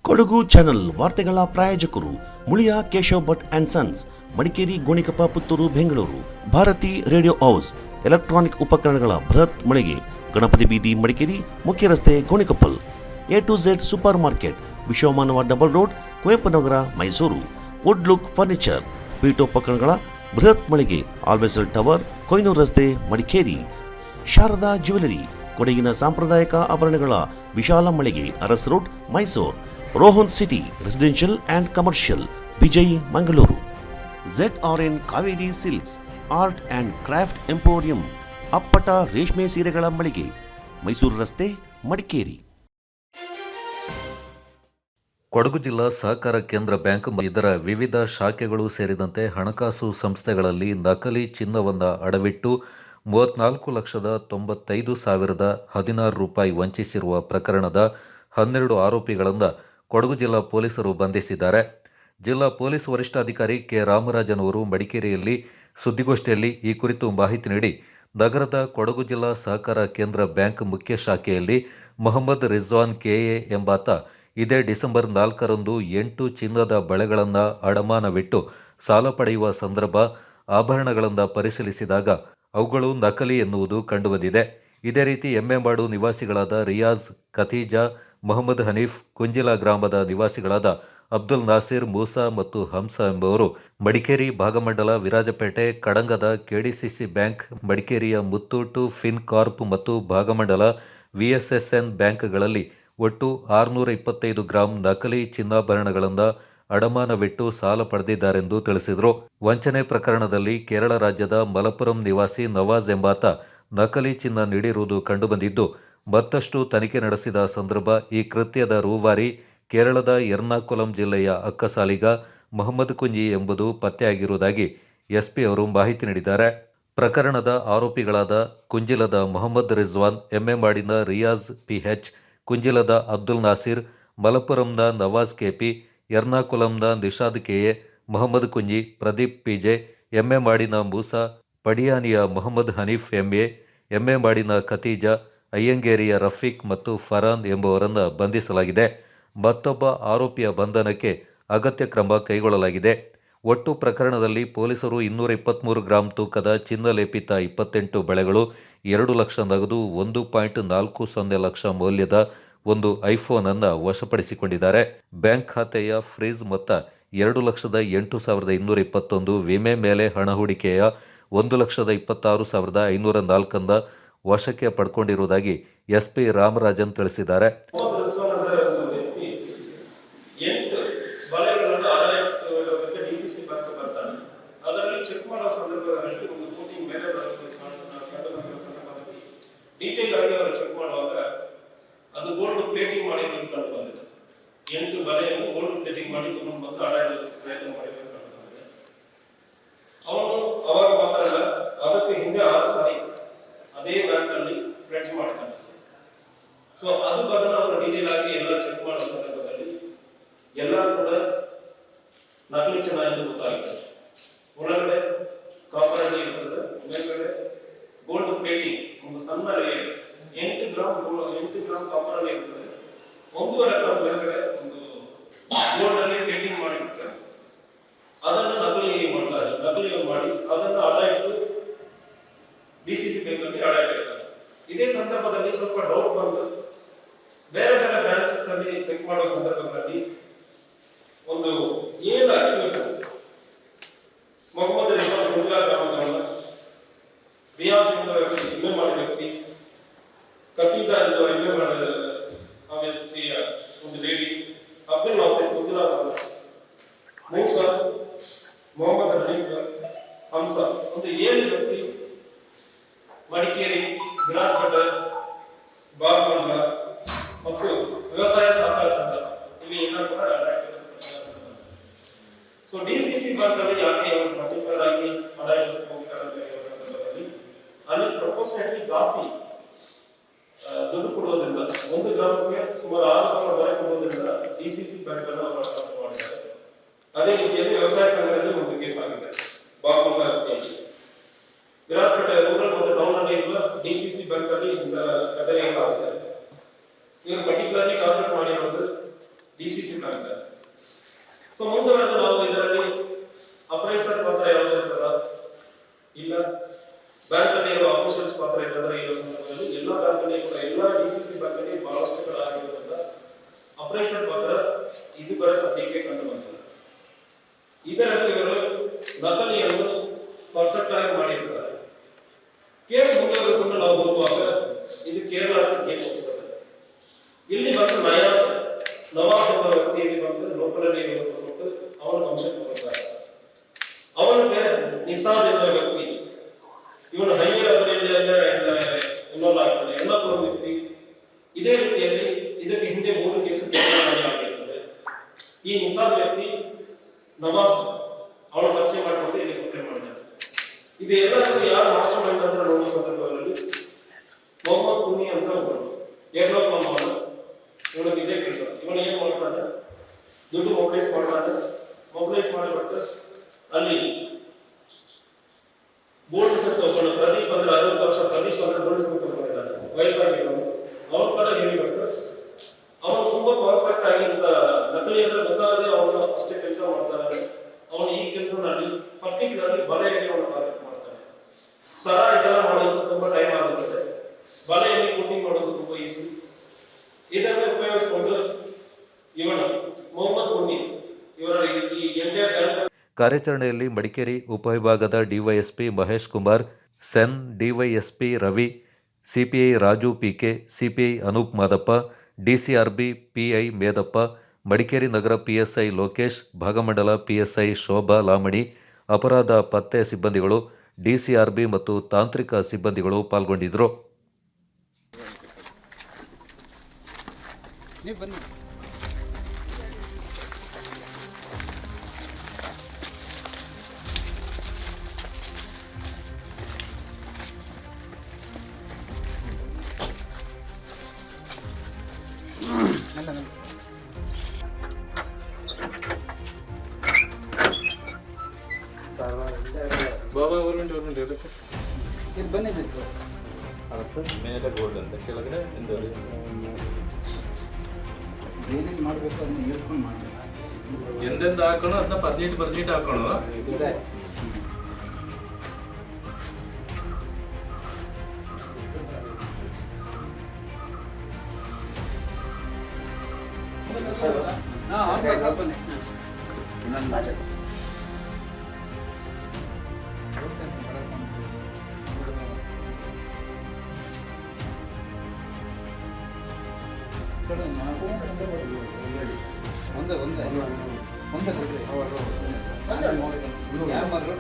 Kodagu channel ವಾರ್ತೆಗಳ ಪ್ರಾಯೋಜಕರು Muliya Keshav Bhat and sons, Madikeri, Gonikoppa, Puttur, Bengaluru. Bharati radio house, electronic ಉಪಕರಣಗಳ ಬೃಹತ್ ಮಳಿಗೆ, ಗಣಪತಿ ಬೀದಿ, ಮಡಿಕೇರಿ, ಮುಖ್ಯ ರಸ್ತೆ, Gonikoppal. A2Z super market, Vishwamanava double road, Kuvempu Nagar, Mysuru. Wood look furniture, ಪೀಠೋಪಕರಣಗಳ ಬೃಹತ್ ಮಳಿಗೆ, ಆಲ್ವೆಸಲ್ ಟವರ್, ಕೊಯ್ನೂರು ರಸ್ತೆ, ಮಡಿಕೇರಿ. ಶಾರದಾ ಜ್ಯುವೆಲರಿ, ಕೊಡಗಿನ ಸಾಂಪ್ರದಾಯಿಕ ಆಭರಣಗಳ ವಿಶಾಲ ಮಳಿಗೆ, Aras road, Mysuru. Rohan city residential and commercial, Vijay, Mangaluru. ZRN Kaveri silks, art and craft emporium, ಅಪ್ಪಟ ರೇಷ್ಮೆ ಸೀರೆಗಳ ಮಳಿಗೆ, ಮೈಸೂರು ರಸ್ತೆ, ಮಡಿಕೇರಿ. ಕೊಡಗು ಜಿಲ್ಲಾ ಸಹಕಾರ ಕೇಂದ್ರ ಬ್ಯಾಂಕ್ ಇದರ ವಿವಿಧ ಶಾಖೆಗಳು ಸೇರಿದಂತೆ ಹಣಕಾಸು ಸಂಸ್ಥೆಗಳಲ್ಲಿ ನಕಲಿ ಚಿನ್ನವನ್ನು ಅಡವಿಟ್ಟು 34,95,016 ರೂಪಾಯಿ ವಂಚಿಸಿರುವ ಪ್ರಕರಣದ 12 ಆರೋಪಿಗಳನ್ನು ಕೊಡಗು ಜಿಲ್ಲಾ ಪೊಲೀಸರು ಬಂಧಿಸಿದ್ದಾರೆ. ಜಿಲ್ಲಾ ಪೊಲೀಸ್ ವರಿಷ್ಠಾಧಿಕಾರಿ ಕೆ. ರಾಮರಾಜನ್ ಅವರು ಮಡಿಕೇರಿಯಲ್ಲಿ ಸುದ್ದಿಗೋಷ್ಠಿಯಲ್ಲಿ ಈ ಕುರಿತು ಮಾಹಿತಿ ನೀಡಿ, ನಗರದ ಕೊಡಗು ಜಿಲ್ಲಾ ಸಹಕಾರ ಕೇಂದ್ರ ಬ್ಯಾಂಕ್ ಮುಖ್ಯ ಶಾಖೆಯಲ್ಲಿ ಮೊಹಮ್ಮದ್ ರಿಜ್ವಾನ್ ಕೆಎ ಎಂಬಾತ ಇದೇ ಡಿಸೆಂಬರ್ 4ರಂದು 8 ಚಿನ್ನದ ಬಳೆಗಳನ್ನು ಅಡಮಾನವಿಟ್ಟು ಸಾಲ ಪಡೆಯುವ ಸಂದರ್ಭ ಆಭರಣಗಳನ್ನು ಪರಿಶೀಲಿಸಿದಾಗ ಅವುಗಳು ನಕಲಿ ಎನ್ನುವುದು ಕಂಡುಬಂದಿದೆ. ಇದೇ ರೀತಿ ಎಮ್ಮೆಮಾಡು ನಿವಾಸಿಗಳಾದ ರಿಯಾಜ್, ಖತೀಜಾ, ಮೊಹಮ್ಮದ್ ಹನೀಫ್, ಕುಂಜಿಲಾ ಗ್ರಾಮದ ನಿವಾಸಿಗಳಾದ ಅಬ್ದುಲ್ ನಾಸಿರ್, ಮೂಸಾ ಮತ್ತು ಹಂಸ ಎಂಬುವರು ಮಡಿಕೇರಿ ಭಾಗಮಂಡಲ, ವಿರಾಜಪೇಟೆ, ಕಡಂಗದ ಕೆಡಿಸಿಸಿ ಬ್ಯಾಂಕ್, ಮಡಿಕೇರಿಯ ಮುತ್ತೂಟು ಫಿನ್ ಕಾರ್ಪ್ ಮತ್ತು ಭಾಗಮಂಡಲ VSSN ಬ್ಯಾಂಕ್ಗಳಲ್ಲಿ ಒಟ್ಟು 625 ಗ್ರಾಂ ನಕಲಿ ಚಿನ್ನಾಭರಣಗಳನ್ನು ಅಡಮಾನವಿಟ್ಟು ಸಾಲ ಪಡೆದಿದ್ದಾರೆಂದು ತಿಳಿಸಿದರು. ವಂಚನೆ ಪ್ರಕರಣದಲ್ಲಿ ಕೇರಳ ರಾಜ್ಯದ ಮಲಪುರಂ ನಿವಾಸಿ ನವಾಜ್ ಎಂಬಾತ ನಕಲಿ ಚಿನ್ನ ನೀಡಿರುವುದು ಕಂಡುಬಂದಿದ್ದು, ಮತ್ತಷ್ಟು ತನಿಖೆ ನಡೆಸಿದ ಸಂದರ್ಭ ಈ ಕೃತ್ಯದ ರೂವಾರಿ ಕೇರಳದ ಎರ್ನಾಕುಲಂ ಜಿಲ್ಲೆಯ ಅಕ್ಕಸಾಲಿಗ ಮೊಹಮ್ಮದ್ ಕುಂಜಿ ಎಂಬುದು ಪತ್ತೆಯಾಗಿರುವುದಾಗಿ SP ಅವರು ಮಾಹಿತಿ ನೀಡಿದ್ದಾರೆ. ಪ್ರಕರಣದ ಆರೋಪಿಗಳಾದ ಕುಂಜಿಲದ Mohammed Rizwan, ಎಮ್ಮೆಮಾಡಿನ Riyaz PH, ಕುಂಜಿಲದ Abdul Nasir, ಮಲಪುರಂನ Nawaz KP, ಎರ್ನಾಕುಲಂನ Nishad KA, Mohammed Kunhi, Pradeep PJ, ಎಮ್ಮೆಮಾಡಿನ Musa, ಪಡಿಯಾನಿಯ Mohammed Hanif MA, ಎಮ್ಮೆಮಾಡಿನ ಖತೀಜಾ, ಅಯ್ಯಂಗೇರಿಯ Rafiq ಮತ್ತು ಫರಾನ್ ಎಂಬುವರನ್ನು ಬಂಧಿಸಲಾಗಿದೆ. ಮತ್ತೊಬ್ಬ ಆರೋಪಿಯ ಬಂಧನಕ್ಕೆ ಅಗತ್ಯ ಕ್ರಮ ಕೈಗೊಳ್ಳಲಾಗಿದೆ. ಒಟ್ಟು ಪ್ರಕರಣದಲ್ಲಿ ಪೊಲೀಸರು 223 ಗ್ರಾಂ ತೂಕದ ಚಿನ್ನ ಲೇಪಿತ 28 ಬಳೆಗಳು, 2 ಲಕ್ಷ ನಗದು, 1.40 ಲಕ್ಷ ಮೌಲ್ಯದ ಒಂದು ಐಫೋನ್ ಅನ್ನು ವಶಪಡಿಸಿಕೊಂಡಿದ್ದಾರೆ. ಬ್ಯಾಂಕ್ ಖಾತೆಯ ಫ್ರೀಜ್ ಮೊತ್ತ 2,08,221, ವಿಮೆ ಮೇಲೆ ಹಣ ಹೂಡಿಕೆಯ 1,26,504 ವಶಕ್ಕೆ ಪಡ್ಕೊಂಡಿರುವುದಾಗಿ SP ರಾಮರಾಜನ್ ತಿಳಿಸಿದ್ದಾರೆ. ಡೀಟೇಲ್ ಆಗಿ ಅವರು ಚೆಕ್ ಮಾಡುವಾಗ ಅದು ಗೋಲ್ಡ್ ಪ್ಲೇಟಿಂಗ್ ಮಾಡಿರೋದು ಕಂಡು ಬಂದಿದೆ. 8 ಬಲೆಯನ್ನು ಗೋಲ್ಡ್ ಪ್ಲೇಟಿಂಗ್ ಮಾಡಿ ತಗೊಂಡು ಬಂದು ಅಡಾಯಿಸಲು ಪ್ರಯತ್ನ ಮಾಡಿರೋದು ಕಂಡು ಬಂದಿದೆ. ಅವನು ಅವಾಗ ಮಾತ್ರ ಅಲ್ಲ, ಅದಕ್ಕೆ ಹಿಂದೆ 6 ಸಾರಿ ಅದೇ ಬ್ಯಾಂಕ್ ಅಲ್ಲಿ ಪ್ಲೇಟ್ ಮಾಡಿದ್ದಾನೆ. ಸೊ ಅದು ಬದಲು ಅವರು ಡೀಟೇಲ್ ಆಗಿ ಎಲ್ಲ ಚೆಕ್ ಮಾಡೋ ಸಂದರ್ಭದಲ್ಲಿ ಎಲ್ಲ ಕೂಡ ನಕಲಿ ಚಿನ್ನ ಎಂದು ಗೊತ್ತಾಗುತ್ತೆ. ಒಳಗಡೆ ಕಾಪರ್ ಹಳ್ಳಿ ಇರ್ತದೆ, ಮೇಲ್ಗಡೆ ಗೋಲ್ಡ್ ಪ್ಲೇಟಿಂಗ್ ಒಂದು ಸಣ್ಣ ಲೇಯರ್ 8 ಗ್ರಾಂ ಕಾಪರ್ ಹಳ್ಳಿ ಇರ್ತದೆ, 1.5 ಗ್ರಾಂ ಮೇಲ್ಗಡೆ ಒಂದು ಗೋಲ್ಡ್ ಅಲ್ಲಿ ಪ್ಲೇಟಿಂಗ್ ಮಾಡಿಬಿಟ್ರೆ ಅದನ್ನು ನಕಲಿ ಮಾಡ್ತಾರೆ. ನಕಲಿ ಮಾಡಿ ಅದನ್ನು ಅಡ ಇಟ್ಟು DCC ಬ್ಯಾಂಕಲ್ಲಿ ಅಡ ಇಟ್ಟಿರ್ತಾರೆ. ಇದೇ ಸಂದರ್ಭದಲ್ಲಿ ಸ್ವಲ್ಪ ಡೌಟ್ ಬಂದು ಬೇರೆ ಬೇರೆ ಬ್ರಾಂಚಸ್ ಅಲ್ಲಿ ಚೆಕ್ ಮಾಡೋ ಸಂದರ್ಭದಲ್ಲಿ ಒಂದು ಏನ ಮೊಹಮ್ಮದ್ ರಿಜ್ವಾನ್ ಕುಂಜಿಲಾ ಗ್ರಾಮದವನ, ರಿಯಾಜ್ ಎಂಬ ವ್ಯಕ್ತಿ ಎಮ್ಮೆ ಮಾಡಿದ ವ್ಯಕ್ತಿ, ಖತೀಜಾ ಎಂಬ ಎಮ್ಮೆ ಮಾಡಿದ ಆ ವ್ಯಕ್ತಿಯ ಒಂದು ಲೇಡಿ, ಅಬ್ದುಲ್ ನಾಸಿರ್ ಕುಂಜಿಲಾ, ಮೂಸಾ, ಮೊಹಮ್ಮದ್ ಹನೀಫ್, ಹಂಸ ಒಂದು 7 ವ್ಯಕ್ತಿ ಮಡಿಕೇರಿ, ವಿರಾಜಪೇಟೆ, ಭಾಗಮಂಡಲ ಮತ್ತು ವ್ಯವಸಾಯ ಸಹಕಾರ ಸಂಘ ಇಲ್ಲಿ ಎಲ್ಲ ಕೂಡ ಸೊ DCC ಬ್ಯಾಂಕ್ ಅಲ್ಲಿ ಯಾಕೆ ಪರ್ಟಿಕ್ಯುಲರ್ ಆಗಿ ಹಣ ಇಡೋದಕ್ಕೆ ಹೋಗ್ತಾರೆ ಅಂತ ಹೇಳುವ ಸಂದರ್ಭದಲ್ಲಿ ಅಲ್ಲಿ ಪ್ರಪೋರ್ಷನೇಟ್ಲಿ ಜಾಸ್ತಿ ದುಡ್ಡು ಕೊಡೋದ್ರಿಂದ 1 ಗ್ರಾಮಕ್ಕೆ ಸುಮಾರು 6,000 ವರೆಗೆ ಕೊಡೋದ್ರಿಂದ DCC ಬ್ಯಾಂಕ್ ಅನ್ನು ಅವರು ಸ್ಟಾರ್ಟ್ ಮಾಡಿದ್ದಾರೆ. ಅದೇ ರೀತಿಯಲ್ಲಿ ವ್ಯವಸಾಯ ಸಂಘದಲ್ಲಿ ಒಂದು ಕೇಸ್ ಆಗಿದೆ ಭಾಗಮಂಡಲ ವ್ಯಾಪ್ತಿಯಲ್ಲಿ. ವಿರಾಜಪೇಟೆ ರೂರಲ್ ಮತ್ತು ಟೌನ್ ಅಲ್ಲಿ ಇರುವ DCC ಬ್ಯಾಂಕ್ ಅಲ್ಲಿ ಇಂಥ ಘಟನೆ ಆಗಿದೆ. ಇವರು ಪರ್ಟಿಕ್ಯುಲರ್ಲಿ ಟಾರ್ಗೆಟ್ ಮಾಡಿರೋದು DCC ಬ್ಯಾಂಕ್. ಸೊ ಮುಂದುವರೆದು ನಾವು ಇದರಲ್ಲಿ ಅಪ್ರೈಸರ್ ಪಾತ್ರ ಯಾವ್ದು ಇರ್ತದ, ಇಲ್ಲ ಬ್ಯಾಂಕ್ ಅಲ್ಲಿ ಇರುವ ಆಫೀಸರ್ಸ್ ಪಾತ್ರ ಇರ್ತದೆ. ಈ ಸಂದರ್ಭದಲ್ಲಿ ಎಲ್ಲ ಬ್ಯಾಂಕಲ್ಲಿ ಕೂಡ ಎಲ್ಲ DCC ಬ್ಯಾಂಕ್ ಅಲ್ಲಿ ಬಹಳಷ್ಟು ಕಡೆ ಆಗಿರೋದ್ರಿಂದ ಅಪ್ರೈಸರ್ ಪಾತ್ರ ಇದು ಬರ ಸದ್ಯಕ್ಕೆ ಕಂಡು ಬಂದಿಲ್ಲ. ಇದರಲ್ಲಿ ಇವರು ನಕಲಿಯನ್ನು ಪರ್ಫೆಕ್ಟ್ ಆಗಿ ಮಾಡಿರ್ತಾರೆ. ಕೇಸ್ ಮುಂದುವರೆದುಕೊಂಡು ನಾವು ಹೋಗುವಾಗ ಇದು ಕೇರಳ ಕೇಸ್ ಹೋಗ್ತದೆ. ಇಲ್ಲಿ ಬಂದು ನವಾಸ್ ಎಂಬ ವ್ಯಕ್ತಿ ಇಲ್ಲಿ ಬಂದು ಲೋಕಲಲ್ಲಿ ಕೊಟ್ಟು ಅವನ ಅಂಶ ತಗೊಳ್ತಾರೆ. ಅವನಿಗೆ ನಿಸಾದ್ ಎಂಬ ವ್ಯಕ್ತಿ ಇವನು ಹೈವೇರ್ ಅವರಲ್ಲಿ ಇನ್ವಾಲ್ವ್ ಆಗ್ತಾನೆ. ಎಲ್ಲ ವ್ಯಕ್ತಿ ಇದೇ ರೀತಿಯಲ್ಲಿ ಇದಕ್ಕೆ ಹಿಂದೆ 3 ಕೇಸ್ ಆಗಿರ್ತದೆ. ಈ ನಿಸಾದ್ ವ್ಯಕ್ತಿ ನವಾಸ್ ಅವನ ಪರಿಚಯ ಮಾಡಿಕೊಂಡು ಇಲ್ಲಿ ಸಪ್ಲೈ ಮಾಡಿದ್ದಾರೆ. ಇದು ಎಲ್ಲರಿಗೂ ಯಾರು ಮಾಸ್ಟರ್ ಮೈಂಡ್ ಅಂತ ನೋಡುವ ಸಂದರ್ಭದಲ್ಲಿ ಮೊಹಮ್ಮದ್ ಕುನ್ನಿ ಅಂತ ಏರ್ಲೋಕ್ ಇವನಿಗೆ ಇದೇ ಕೆಲಸ. ಇವನು ಏನ್ ಮಾಡ್ತಾನೆ, ದುಡ್ಡು ಮೊಬೈಲೈಸ್ ಮಾಡ್ತಾನೆ. ಮೊಬೈಲೈಸ್ ಮಾಡಿಬಿಟ್ಟು ಅಲ್ಲಿ ಗೋಲ್ಡ್ ತಗೊಂಡು ಪ್ರದೀಪ್ ಅಂದ್ರೆ 60 ವರ್ಷ, ಪ್ರದೀಪ್ ಅಂದ್ರೆ ಗೋಲ್ಡ್ ತಗೊಂಡಿದ್ದಾನೆ, ವಯಸ್ಸಾಗಿರೋನು. ಅವನ ಕಡೆ ಹೇಳಿಬಿಟ್ಟು ಅವನು ತುಂಬಾ ಪರ್ಫೆಕ್ಟ್ ಆಗಿ ನಕಲಿ ಅಂದ್ರೆ ಗೊತ್ತಾಗದೆ ಅವನು ಅಷ್ಟೇ ಕೆಲಸ ಮಾಡ್ತಾನೆ. ಅವನು ಈ ಕೆಲಸದಲ್ಲಿ ಪರ್ಟಿಕ್ಯುಲರ್ಲಿ ಬಲೆಯಲ್ಲಿ ಅವನು ಟಾರ್ಗೆಟ್ ಮಾಡ್ತಾನೆ. ಸರ ಇದೆಲ್ಲ ಮಾಡೋದು ತುಂಬಾ ಟೈಮ್ ಆಗುತ್ತದೆ. ಬಲೆಯಲ್ಲಿ ಕೋಟಿಂಗ್ ಮಾಡೋದು ತುಂಬಾ ಈಸಿ. ಇದನ್ನು ಉಪಯೋಗಿಸಿಕೊಂಡು ಇವನು ಮೊಹಮ್ಮದ್ ಕುನ್ನಿ ಇವರ ಈ ಎಂಟೈರ್ ಬ್ಯಾಂಕ್ ಕಾರ್ಯಾಚರಣೆಯಲ್ಲಿ ಮಡಿಕೇರಿ ಉಪವಿಭಾಗದ DYSP Mahesh Kumar, CEN DYSP Ravi, CPI Raju PK, CPI Anoop Madappa, DCRB PI Medappa, Madikeri ನಗರ ಪಿಎಸ್ಐ ಲೋಕೇಶ್, ಭಾಗಮಂಡಲ ಪಿಎಸ್ಐ ಶೋಭಾ ಲಾಮಣಿ, ಅಪರಾಧ ಪತ್ತೆ ಸಿಬ್ಬಂದಿಗಳು, ಡಿಸಿಆರ್ಬಿ ಮತ್ತು ತಾಂತ್ರಿಕ ಸಿಬ್ಬಂದಿಗಳು ಪಾಲ್ಗೊಂಡಿದ್ದರು. ಬಾಬಾ ಗೌರ್ಮೆಂಟ್ ಇದು ಬಂದಿದ್ದು ಅದಕ್ಕೆ ಮೇಲೆ ಗೋಲ್ಡ್ ಅಂತ ಕೆಳಗಡೆ ಏನೇನು ಮಾಡಬೇಕು ಅದನ್ನ ಹೇಳ್ಕೊಂಡು ಮಾಡಬೇಕು. ಎಂದೆಂದು ಹಾಕೋಣ ಅದನ್ನ ಪರ್ನೀಟ್ ಹಾಕೋಣ.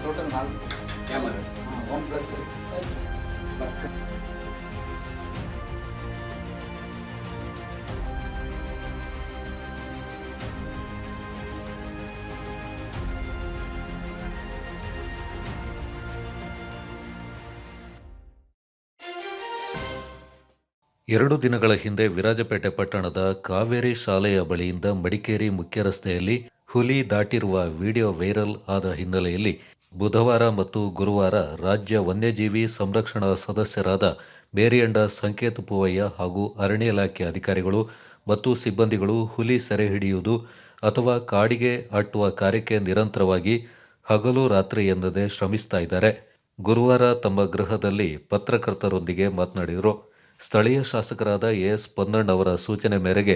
Total 4 camera 1+3. ಎರಡು ದಿನಗಳ ಹಿಂದೆ ವಿರಾಜಪೇಟೆ ಪಟ್ಟಣದ ಕಾವೇರಿ ಶಾಲೆಯ ಬಳಿಯಿಂದ ಮಡಿಕೇರಿ ಮುಖ್ಯ ರಸ್ತೆಯಲ್ಲಿ ಹುಲಿ ದಾಟಿರುವ ವಿಡಿಯೋ ವೈರಲ್ ಆದ ಹಿನ್ನೆಲೆಯಲ್ಲಿ ಬುಧವಾರ ಮತ್ತು ಗುರುವಾರ ರಾಜ್ಯ ವನ್ಯಜೀವಿ ಸಂರಕ್ಷಣಾ ಸದಸ್ಯರಾದ ಮೇರಿಯಂಡ ಸಂಕೇತ್ ಪೂವಯ್ಯ ಹಾಗೂ ಅರಣ್ಯ ಇಲಾಖೆ ಅಧಿಕಾರಿಗಳು ಮತ್ತು ಸಿಬ್ಬಂದಿಗಳು ಹುಲಿ ಸೆರೆ ಹಿಡಿಯುವುದು ಅಥವಾ ಕಾಡಿಗೆ ಅಟ್ಟುವ ಕಾರ್ಯಕ್ಕೆ ನಿರಂತರವಾಗಿ ಹಗಲು ರಾತ್ರಿ ಎನ್ನದೆ ಶ್ರಮಿಸ್ತಾ ಇದ್ದಾರೆ. ಗುರುವಾರ ತಮ್ಮ ಗೃಹದಲ್ಲಿ ಪತ್ರಕರ್ತರೊಂದಿಗೆ ಮಾತನಾಡಿದರು. ಸ್ಥಳೀಯ ಶಾಸಕರಾದ ಎಸ್ ಪೊನ್ನಣ್ಣ ಅವರ ಸೂಚನೆ ಮೇರೆಗೆ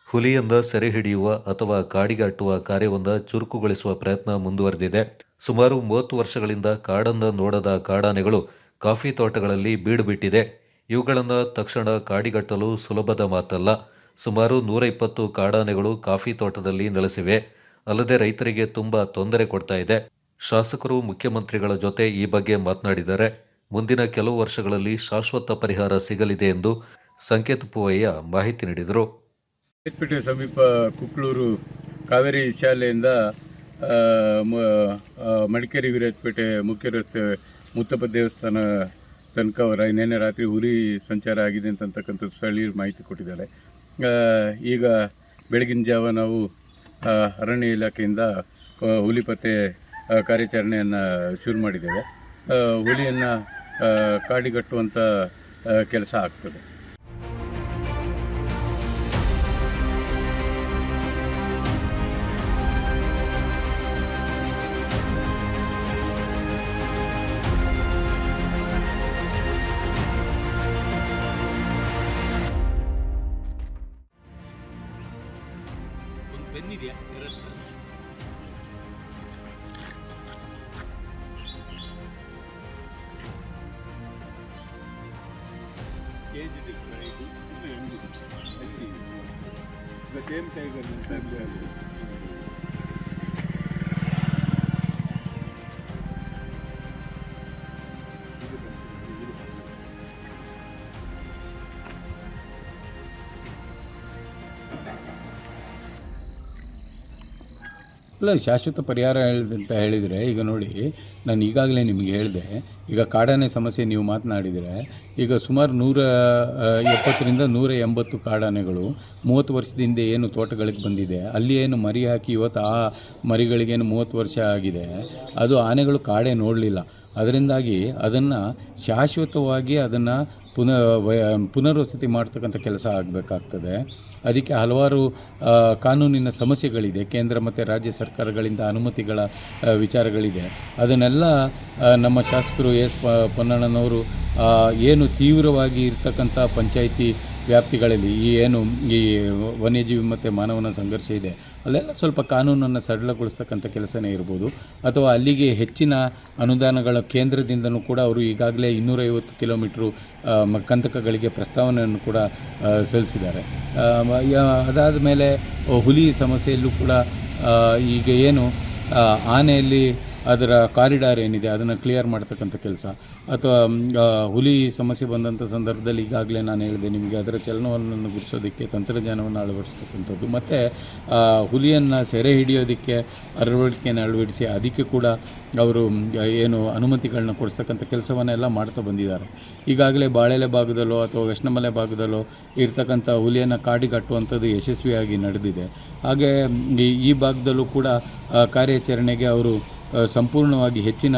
ಹುಲಿಯಿಂದ ಸೆರೆ ಹಿಡಿಯುವ ಅಥವಾ ಕಾಡಿಗೆ ಅಟ್ಟುವ ಕಾರ್ಯವನ್ನು ಚುರುಕುಗೊಳಿಸುವ ಪ್ರಯತ್ನ ಮುಂದುವರೆದಿದೆ. ಸುಮಾರು 30 ವರ್ಷಗಳಿಂದ ಕಾಡನ್ನು ನೋಡದ ಕಾಡಾನೆಗಳು ಕಾಫಿ ತೋಟಗಳಲ್ಲಿ ಬೀಡು ಬಿಟ್ಟಿದೆ. ಇವುಗಳನ್ನು ತಕ್ಷಣ ಕಾಡಿಗಟ್ಟಲು ಸುಲಭದ ಮಾತಲ್ಲ. ಸುಮಾರು 120 ಕಾಡಾನೆಗಳು ಕಾಫಿ ತೋಟದಲ್ಲಿ ನೆಲೆಸಿವೆ. ಅಲ್ಲದೆ ರೈತರಿಗೆ ತುಂಬಾ ತೊಂದರೆ ಕೊಡ್ತಾ ಇದೆ. ಶಾಸಕರು ಮುಖ್ಯಮಂತ್ರಿಗಳ ಜೊತೆ ಈ ಬಗ್ಗೆ ಮಾತನಾಡಿದ್ದಾರೆ. ಮುಂದಿನ ಕೆಲವು ವರ್ಷಗಳಲ್ಲಿ ಶಾಶ್ವತ ಪರಿಹಾರ ಸಿಗಲಿದೆ ಎಂದು ಸಂಕೇತ್ ಪೂವಯ್ಯ ಮಾಹಿತಿ ನೀಡಿದರು. ಪೇಟೆ ಸಮೀಪ ಕುಕ್ಳೂರು ಕಾವೇರಿ ಶಾಲೆಯಿಂದ ಮಡಿಕೇರಿ ವಿರಾಜಪೇಟೆ ಮುಖ್ಯ ರಸ್ತೆ ಮುತ್ತಪ್ಪ ದೇವಸ್ಥಾನ ತನಕ ನಿನ್ನೆ ರಾತ್ರಿ ಹುಲಿ ಸಂಚಾರ ಆಗಿದೆ ಅಂತಕ್ಕಂಥದ್ದು ಸ್ಥಳೀಯರು ಮಾಹಿತಿ ಕೊಟ್ಟಿದ್ದಾರೆ. ಈಗ ಬೆಳಗಿನ ಜಾವ ನಾವು ಅರಣ್ಯ ಇಲಾಖೆಯಿಂದ ಹುಲಿ ಪತ್ತೆ ಕಾರ್ಯಾಚರಣೆಯನ್ನು ಶುರು ಮಾಡಿದ್ದೇವೆ. ಹುಲಿಯನ್ನು ಕಾಡಿಗಟ್ಟುವಂಥ ಕೆಲಸ ಆಗ್ತದೆ. ಬೆನ್ನಿದೆಯಾ ಸೇಮ್ ಟೈಗರ್ ಅಲ್ಲ, ಶಾಶ್ವತ ಪರಿಹಾರ ಅಂತ ಹೇಳಿದರೆ ಈಗ ನೋಡಿ, ನಾನು ಈಗಾಗಲೇ ನಿಮಗೆ ಹೇಳಿದೆ, ಈಗ ಕಾಡಾನೆ ಸಮಸ್ಯೆ ನೀವು ಮಾತನಾಡಿದರೆ ಈಗ ಸುಮಾರು 170ರಿಂದ 180 ಕಾಡಾನೆಗಳು 30 ವರ್ಷದಿಂದ ಏನು ತೋಟಗಳಿಗೆ ಬಂದಿದೆ, ಅಲ್ಲಿ ಏನು ಮರಿ ಹಾಕಿ ಇವತ್ತು ಆ ಮರಿಗಳಿಗೇನು 30 ವರ್ಷ ಆಗಿದೆ, ಅದು ಆನೆಗಳು ಕಾಡೇ ನೋಡಲಿಲ್ಲ. ಅದರಿಂದಾಗಿ ಅದನ್ನು ಶಾಶ್ವತವಾಗಿ ಅದನ್ನು ಪುನರ್ವಸತಿ ಮಾಡ್ತಕ್ಕಂಥ ಕೆಲಸ ಆಗಬೇಕಾಗ್ತದೆ. ಅದಕ್ಕೆ ಹಲವಾರು ಕಾನೂನಿನ ಸಮಸ್ಯೆಗಳಿದೆ. ಕೇಂದ್ರ ಮತ್ತು ರಾಜ್ಯ ಸರ್ಕಾರಗಳಿಂದ ಅನುಮತಿಗಳ ವಿಚಾರಗಳಿದೆ. ಅದನ್ನೆಲ್ಲ ನಮ್ಮ ಶಾಸಕರು ಎಸ್ ಪೊನ್ನಣ್ಣನವರು ಏನು ತೀವ್ರವಾಗಿ ಇರ್ತಕ್ಕಂಥ ಪಂಚಾಯಿತಿ ವ್ಯಾಪ್ತಿಗಳಲ್ಲಿ ಈ ವನ್ಯಜೀವಿ ಮತ್ತು ಮಾನವನ ಸಂಘರ್ಷ ಇದೆ, ಅಲ್ಲೆಲ್ಲ ಸ್ವಲ್ಪ ಕಾನೂನನ್ನು ಸರಳಗೊಳಿಸ್ತಕ್ಕಂಥ ಕೆಲಸನೇ ಇರ್ಬೋದು. ಅಥವಾ ಅಲ್ಲಿಗೆ ಹೆಚ್ಚಿನ ಅನುದಾನಗಳ ಕೇಂದ್ರದಿಂದನೂ ಕೂಡ ಅವರು ಈಗಾಗಲೇ 250 ಕಿಲೋಮೀಟ್ರು ಕಂದಕಗಳಿಗೆ ಪ್ರಸ್ತಾವನೆಯನ್ನು ಕೂಡ ಸಲ್ಲಿಸಿದ್ದಾರೆ. ಅದಾದ ಮೇಲೆ ಹುಲಿ ಸಮಸ್ಯೆಯಲ್ಲೂ ಕೂಡ ಈಗ ಏನು ಆನೆಯಲ್ಲಿ ಅದರ ಕಾರಿಡಾರ್ ಏನಿದೆ ಅದನ್ನು ಕ್ಲಿಯರ್ ಮಾಡ್ತಕ್ಕಂಥ ಕೆಲಸ, ಅಥವಾ ಹುಲಿ ಸಮಸ್ಯೆ ಬಂದಂಥ ಸಂದರ್ಭದಲ್ಲಿ ಈಗಾಗಲೇ ನಾನು ಹೇಳಿದೆ ನಿಮಗೆ, ಅದರ ಚಲನವನ್ನು ಗುರುತಿಸೋದಕ್ಕೆ ತಂತ್ರಜ್ಞಾನವನ್ನು ಅಳವಡಿಸ್ತಕ್ಕಂಥದ್ದು, ಮತ್ತು ಹುಲಿಯನ್ನು ಸೆರೆ ಹಿಡಿಯೋದಕ್ಕೆ ಅಳವಡಿಕೆಯನ್ನು ಅಳವಡಿಸಿ ಅದಕ್ಕೆ ಕೂಡ ಅವರು ಏನು ಅನುಮತಿಗಳನ್ನ ಕೊಡಿಸ್ತಕ್ಕಂಥ ಕೆಲಸವನ್ನೆಲ್ಲ ಮಾಡ್ತಾ ಬಂದಿದ್ದಾರೆ. ಈಗಾಗಲೇ ಬಾಳೆಲೆ ಭಾಗದಲ್ಲೋ ಅಥವಾ ವೆಸ್ಟ್ನಮಲೆ ಭಾಗದಲ್ಲೋ ಇರ್ತಕ್ಕಂಥ ಹುಲಿಯನ್ನು ಕಾಡಿಗೆ ಕಟ್ಟುವಂಥದ್ದು ಯಶಸ್ವಿಯಾಗಿ ನಡೆದಿದೆ. ಹಾಗೆ ಈ ಭಾಗದಲ್ಲೂ ಕೂಡ ಕಾರ್ಯಾಚರಣೆಗೆ ಅವರು ಸಂಪೂರ್ಣವಾಗಿ ಹೆಚ್ಚಿನ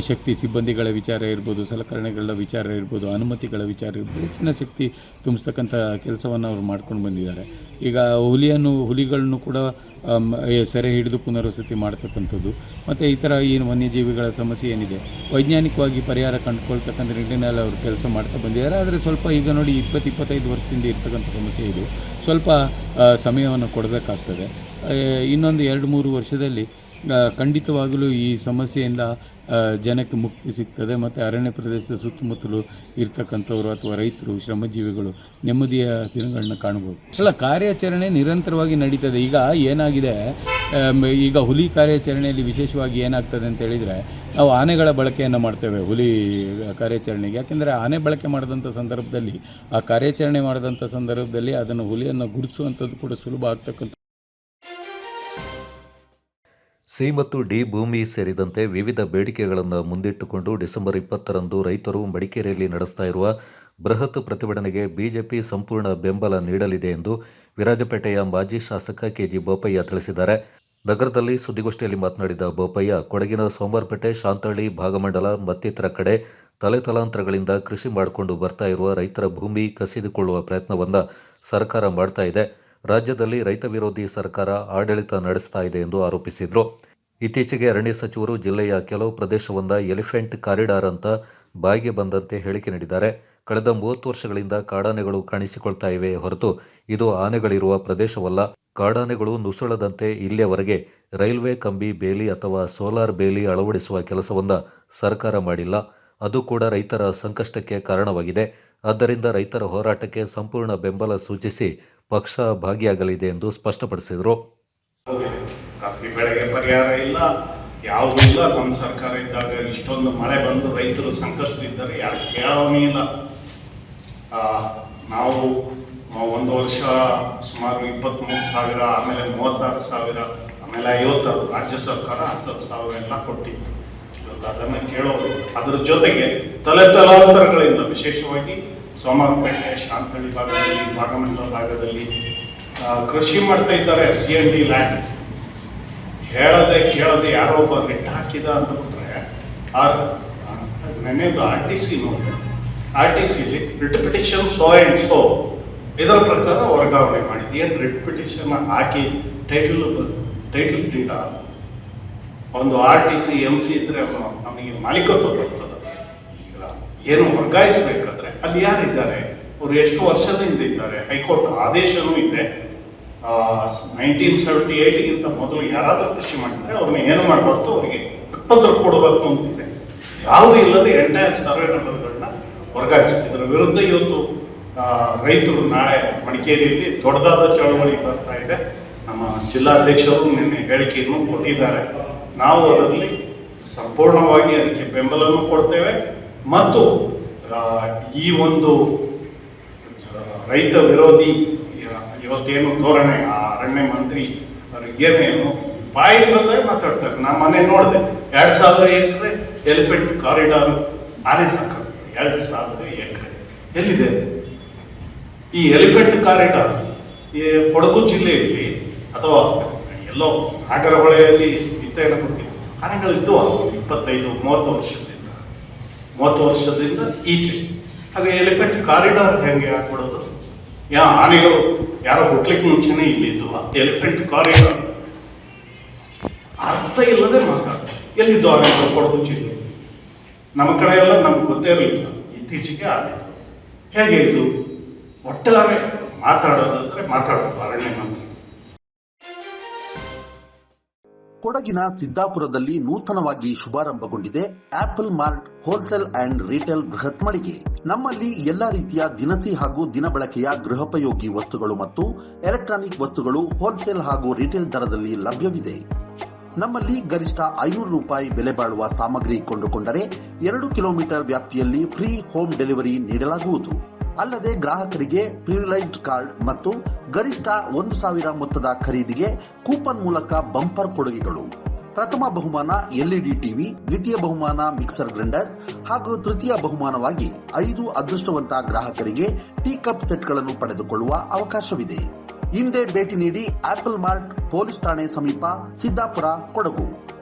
ಶಕ್ತಿ, ಸಿಬ್ಬಂದಿಗಳ ವಿಚಾರ ಇರ್ಬೋದು, ಸಲಕರಣೆಗಳ ವಿಚಾರ ಇರ್ಬೋದು, ಅನುಮತಿಗಳ ವಿಚಾರ ಇರ್ಬೋದು, ಹೆಚ್ಚಿನ ಶಕ್ತಿ ತುಂಬಿಸ್ತಕ್ಕಂಥ ಕೆಲಸವನ್ನು ಅವರು ಮಾಡ್ಕೊಂಡು ಬಂದಿದ್ದಾರೆ. ಈಗ ಹುಲಿಗಳನ್ನು ಕೂಡ ಸೆರೆ ಹಿಡಿದು ಪುನರ್ವಸತಿ ಮಾಡ್ತಕ್ಕಂಥದ್ದು, ಮತ್ತು ಈ ಥರ ಏನು ವನ್ಯಜೀವಿಗಳ ಸಮಸ್ಯೆ ಏನಿದೆ ವೈಜ್ಞಾನಿಕವಾಗಿ ಪರಿಹಾರ ಕಂಡುಕೊಳ್ತಕ್ಕಂಥ ನಿಟ್ಟಿನಲ್ಲಿ ಅವರು ಕೆಲಸ ಮಾಡ್ತಾ ಬಂದಿದ್ದಾರೆ. ಆದರೆ ಸ್ವಲ್ಪ ಈಗ ನೋಡಿ 20-25 ವರ್ಷದಿಂದ ಇರ್ತಕ್ಕಂಥ ಸಮಸ್ಯೆ ಇದು, ಸ್ವಲ್ಪ ಸಮಯವನ್ನು ಕೊಡಬೇಕಾಗ್ತದೆ. ಇನ್ನೊಂದು 2-3 ವರ್ಷದಲ್ಲಿ ಖಂಡಿತವಾಗಲೂ ಈ ಸಮಸ್ಯೆಯಿಂದ ಜನಕ್ಕೆ ಮುಕ್ತಿ ಸಿಗ್ತದೆ, ಮತ್ತು ಅರಣ್ಯ ಪ್ರದೇಶದ ಸುತ್ತಮುತ್ತಲು ಇರ್ತಕ್ಕಂಥವ್ರು ಅಥವಾ ರೈತರು, ಶ್ರಮಜೀವಿಗಳು ನೆಮ್ಮದಿಯ ದಿನಗಳನ್ನ ಕಾಣ್ಬೋದು. ಅಲ್ಲ, ಕಾರ್ಯಾಚರಣೆ ನಿರಂತರವಾಗಿ ನಡೀತದೆ. ಈಗ ಏನಾಗಿದೆ, ಈಗ ಹುಲಿ ಕಾರ್ಯಾಚರಣೆಯಲ್ಲಿ ವಿಶೇಷವಾಗಿ ಏನಾಗ್ತದೆ ಅಂತ ಹೇಳಿದರೆ, ನಾವು ಆನೆಗಳ ಬಳಕೆಯನ್ನು ಮಾಡ್ತೇವೆ ಹುಲಿ ಕಾರ್ಯಾಚರಣೆಗೆ. ಯಾಕೆಂದರೆ ಆನೆ ಬಳಕೆ ಮಾಡಿದಂಥ ಸಂದರ್ಭದಲ್ಲಿ, ಆ ಕಾರ್ಯಾಚರಣೆ ಮಾಡಿದಂಥ ಸಂದರ್ಭದಲ್ಲಿ ಅದನ್ನು ಹುಲಿಯನ್ನು ಗುರುತಿಸುವಂಥದ್ದು ಕೂಡ ಸುಲಭ ಆಗ್ತಕ್ಕಂಥ. ಸಿ ಮತ್ತು ಡಿ ಭೂಮಿ ಸೇರಿದಂತೆ ವಿವಿಧ ಬೇಡಿಕೆಗಳನ್ನು ಮುಂದಿಟ್ಟುಕೊಂಡು ಡಿಸೆಂಬರ್ 20ರಂದು ರೈತರು ಮಡಿಕೇರಿಯಲ್ಲಿ ನಡೆಸ್ತಾ ಇರುವ ಬೃಹತ್ ಪ್ರತಿಭಟನೆಗೆ ಬಿಜೆಪಿ ಸಂಪೂರ್ಣ ಬೆಂಬಲ ನೀಡಲಿದೆ ಎಂದು ವಿರಾಜಪೇಟೆಯ ಮಾಜಿ ಶಾಸಕ ಕೆಜಿ ಬೋಪಯ್ಯ ತಿಳಿಸಿದ್ದಾರೆ. ನಗರದಲ್ಲಿ ಸುದ್ದಿಗೋಷ್ಠಿಯಲ್ಲಿ ಮಾತನಾಡಿದ ಬೋಪಯ್ಯ, ಕೊಡಗಿನ ಸೋಮವಾರಪೇಟೆ, ಶಾಂತಹಳ್ಳಿ, ಭಾಗಮಂಡಲ ಮತ್ತಿತರ ಕಡೆ ತಲೆತಲಾಂತರಗಳಿಂದ ಕೃಷಿ ಮಾಡಿಕೊಂಡು ಬರ್ತಾ ಇರುವ ರೈತರ ಭೂಮಿ ಕಸಿದುಕೊಳ್ಳುವ ಪ್ರಯತ್ನವನ್ನು ಸರ್ಕಾರ ಮಾಡ್ತಾ ಇದೆ. ರಾಜ್ಯದಲ್ಲಿ ರೈತ ವಿರೋಧಿ ಸರ್ಕಾರ ಆಡಳಿತ ನಡೆಸ್ತಾ ಇದೆ ಎಂದು ಆರೋಪಿಸಿದರು. ಇತ್ತೀಚೆಗೆ ಅರಣ್ಯ ಸಚಿವರು ಜಿಲ್ಲೆಯ ಕೆಲವು ಪ್ರದೇಶವೊಂದ ಎಲಿಫೆಂಟ್ ಕಾರಿಡಾರ್ ಅಂತ ಬಾಯಿಗೆ ಬಂದಂತೆ ಹೇಳಿಕೆ ನೀಡಿದ್ದಾರೆ. ಕಳೆದ 30 ವರ್ಷಗಳಿಂದ ಕಾಡಾನೆಗಳು ಕಾಣಿಸಿಕೊಳ್ತಾ ಇವೆ ಹೊರತು ಇದು ಆನೆಗಳಿರುವ ಪ್ರದೇಶವಲ್ಲ. ಕಾಡಾನೆಗಳು ನುಸುಳದಂತೆ ಇಲ್ಲಿಯವರೆಗೆ ರೈಲ್ವೆ ಕಂಬಿ ಬೇಲಿ ಅಥವಾ ಸೋಲಾರ್ ಬೇಲಿ ಅಳವಡಿಸುವ ಕೆಲಸವನ್ನು ಸರ್ಕಾರ ಮಾಡಿಲ್ಲ. ಅದು ಕೂಡ ರೈತರ ಸಂಕಷ್ಟಕ್ಕೆ ಕಾರಣವಾಗಿದೆ. ಆದ್ದರಿಂದ ರೈತರ ಹೋರಾಟಕ್ಕೆ ಸಂಪೂರ್ಣ ಬೆಂಬಲ ಸೂಚಿಸಿ ಪಕ್ಷ ಭಾಗಿಯಾಗಲಿದೆ ಎಂದು ಸ್ಪಷ್ಟಪಡಿಸಿದರು. ಕಾಫಿ ಬೆಳೆಗೆ ಪರಿಹಾರ ಇಲ್ಲ, ಯಾವುದೂ ಇಲ್ಲ. ನಮ್ಮ ಸರ್ಕಾರ ಇದ್ದಾಗ ಇಷ್ಟೊಂದು ಮಳೆ ಬಂದು ರೈತರು ಸಂಕಷ್ಟದಿದ್ದರೆ ಯಾರು ಕೇಳೋನೇ ಇಲ್ಲ. ನಾವು ಒಂದು ವರ್ಷ ಸುಮಾರು 23,000, ಆಮೇಲೆ 36,000, ಆಮೇಲೆ 50,000 ರಾಜ್ಯ ಸರ್ಕಾರ 10,000 ಎಲ್ಲ ಕೊಟ್ಟಿತ್ತು. ಇವತ್ತು ಅದನ್ನು ಕೇಳೋದು. ಅದರ ಜೊತೆಗೆ ತಲೆತಲಾಂತರಗಳಿಂದ ವಿಶೇಷವಾಗಿ ಸೋಮವಾರಪೇಟೆ, ಶಾಂತಹಳ್ಳಿ ಭಾಗದಲ್ಲಿ, ಭಾಗಮಂಡಲ ಭಾಗದಲ್ಲಿ ಕೃಷಿ ಮಾಡ್ತಾ ಇದ್ದಾರೆ. CND ಲ್ಯಾಂಡ್ ಹೇಳದೆ ಕೇಳದೆ ಯಾರೋ ಒಬ್ಬ ರಿಟ್ ಹಾಕಿದ ಅಂತ ಬಿಟ್ರೆ, ನೆನೆದು RTC ನೋಡಿ, RTCಲಿ writ petition so and so ಇದರ ಪ್ರಕಾರ ವರ್ಗಾವಣೆ ಮಾಡಿದ್ದು. ಏನು ರಿಟ್ ಪಿಟಿಷನ್ ಹಾಕಿ ಟೈಟಲ್ ಡೀಟ ಒಂದು RTC MC ಇದ್ರೆ ನಮಗೆ ಮಾಲೀಕತ್ವ ಬರ್ತದೆ. ಈಗ ಏನು ವರ್ಗಾಯಿಸಬೇಕಾದ್ರೆ ಅಲ್ಲಿ ಯಾರಿದ್ದಾರೆ, ಅವರು ಎಷ್ಟು ವರ್ಷದಿಂದ ಇದ್ದಾರೆ, ಹೈಕೋರ್ಟ್ ಆದೇಶನೂ ಇದೆ. 1978ಗಿಂತ ಮೊದಲು ಯಾರಾದರೂ ಕೃಷಿ ಮಾಡಿದ್ರೆ ಅವ್ರನ್ನ ಏನು ಮಾಡಬಾರ್ದು, ಅವರಿಗೆ ಹಕ್ಕುಪತ್ರ ಕೊಡಬೇಕು ಅಂತಿದೆ. ಯಾವುದೂ ಇಲ್ಲದೆ ಎಂಟೈರ್ ಸರ್ವೆ ನಂಬರ್ಗಳನ್ನ ವರ್ಗಾಯಿಸಿದೆ. ಇದರ ವಿರುದ್ಧ ಇವತ್ತು ರೈತರು ನಾಳೆ ಮಡಿಕೇರಿಯಲ್ಲಿ ದೊಡ್ಡದಾದ ಚಳವಳಿ ಬರ್ತಾ ಇದೆ. ನಮ್ಮ ಜಿಲ್ಲಾಧ್ಯಕ್ಷರು ನಿನ್ನೆ ಹೇಳಿಕೆಯನ್ನು ಕೊಟ್ಟಿದ್ದಾರೆ. ನಾವು ಅದರಲ್ಲಿ ಸಂಪೂರ್ಣವಾಗಿ ಅದಕ್ಕೆ ಬೆಂಬಲವನ್ನು ಕೊಡ್ತೇವೆ ಮತ್ತು ಈ ಒಂದು ರೈತ ವಿರೋಧಿ ಇವತ್ತೇನು ಧೋರಣೆ ಆ ಅರಣ್ಯ ಮಂತ್ರಿ ಏನೇನು ಬಾಯಿಲ್ಲದೆ ಮಾತಾಡ್ತಾರೆ. ನಾನು ಮನೆ ನೋಡಿದೆ 2000 ಎಕರೆ ಎಲಿಫೆಂಟ್ ಕಾರಿಡಾರ್ ಆನೆ ಸಾಕ 2000 ಎಕರೆ ಎಲ್ಲಿದೆ ಈ ಎಲಿಫೆಂಟ್ ಕಾರಿಡಾರ್? ಈ ಕೊಡಗು ಜಿಲ್ಲೆಯಲ್ಲಿ ಅಥವಾ ಎಲ್ಲೋ ನಾಗರಹೊಳೆಯಲ್ಲಿ ಇತ್ತೇನೋ ಗೊತ್ತಿಲ್ಲ, ಆನೆಗಳಿದ್ದು 25-30 ವರ್ಷದಿಂದ ಈಚೆ. ಹಾಗೆ ಎಲಿಫೆಂಟ್ ಕಾರಿಡಾರ್ ಹೆಂಗೆ ಹಾಕ್ಬಿಡೋದು? ಆನೆಗಳು ಯಾರೋ ಹುಟ್ಲಿಕ್ಕೆ ಮುಂಚೆನೇ ಇಲ್ಲಿದ್ದು ಎಲಿಫೆಂಟ್ ಕಾರಿಡಾರ್ ಅರ್ಥ ಇಲ್ಲದೆ ಮಾತಾಡ್ತಾರೆ. ಎಲ್ಲಿದ್ದು ಆನೆಗಳು ಕೊಡಗು ಜಿಲ್ಲೆ? ನಮ್ಮ ಕಡೆ ಎಲ್ಲ ನಮ್ಗೆ ಗೊತ್ತೇ ಇರಲಿಲ್ಲ, ಇತ್ತೀಚೆಗೆ ಆಗಿತ್ತು. ಹೇಗೆ ಇದು? ಒಟ್ಟಾರೆ ಮಾತಾಡೋದಾದ್ರೆ ಮಾತಾಡೋದು ಅರಣ್ಯ ಮಂತ್ರಿ. ಕೊಡಗಿನ ಸಿದ್ದಾಪುರದಲ್ಲಿ ನೂತನವಾಗಿ ಶುಭಾರಂಭಗೊಂಡಿದೆ Apple Mart wholesale and retail ಬೃಹತ್ ಮಳಿಗೆ. ನಮ್ಮಲ್ಲಿ ಎಲ್ಲಾ ರೀತಿಯ ದಿನಸಿ ಹಾಗೂ ದಿನಬಳಕೆಯ ಗೃಹೋಪಯೋಗಿ ವಸ್ತುಗಳು ಮತ್ತು ಎಲೆಕ್ಟ್ರಾನಿಕ್ ವಸ್ತುಗಳು ಹೋಲ್ಸೇಲ್ ಹಾಗೂ ರಿಟೇಲ್ ದರದಲ್ಲಿ ಲಭ್ಯವಿದೆ. ನಮ್ಮಲ್ಲಿ ಗರಿಷ್ಠ 500 ರೂಪಾಯಿ ಬೆಲೆ ಬಾಳುವ ಸಾಮಗ್ರಿ ಕೊಂಡುಕೊಂಡರೆ 2 ಕಿಲೋಮೀಟರ್ ವ್ಯಾಪ್ತಿಯಲ್ಲಿ ಫ್ರೀ ಹೋಮ್ ಡೆಲಿವರಿ ನೀಡಲಾಗುವುದು. ಅಲ್ಲದೆ ಗ್ರಾಹಕರಿಗೆ ಪ್ರಿವಿಲೈಜ್ಡ್ ಕಾರ್ಡ್ ಮತ್ತು ಗರಿಷ್ಠ 1,000 ಮೊತ್ತದ ಖರೀದಿಗೆ ಕೂಪನ್ ಮೂಲಕ ಬಂಪರ್ ಕೊಡುಗೆಗಳು. ಪ್ರಥಮ ಬಹುಮಾನ ಎಲ್ಇಡಿ ಟಿವಿ, ದ್ವಿತೀಯ ಬಹುಮಾನ ಮಿಕ್ಸರ್ ಗ್ರೈಂಡರ್ ಹಾಗೂ ತೃತೀಯ ಬಹುಮಾನವಾಗಿ 5 ಅದೃಷ್ಟವಂತ ಗ್ರಾಹಕರಿಗೆ ಟೀ ಕಪ್ ಸೆಟ್ಗಳನ್ನು ಪಡೆದುಕೊಳ್ಳುವ ಅವಕಾಶವಿದೆ. ಹಿಂದೆ ಭೇಟಿ ನೀಡಿ ಆಪಲ್ ಮಾರ್ಟ್ ಪೊಲೀಸ್ ಠಾಣೆ ಸಮೀಪ Siddapur, Kodagu.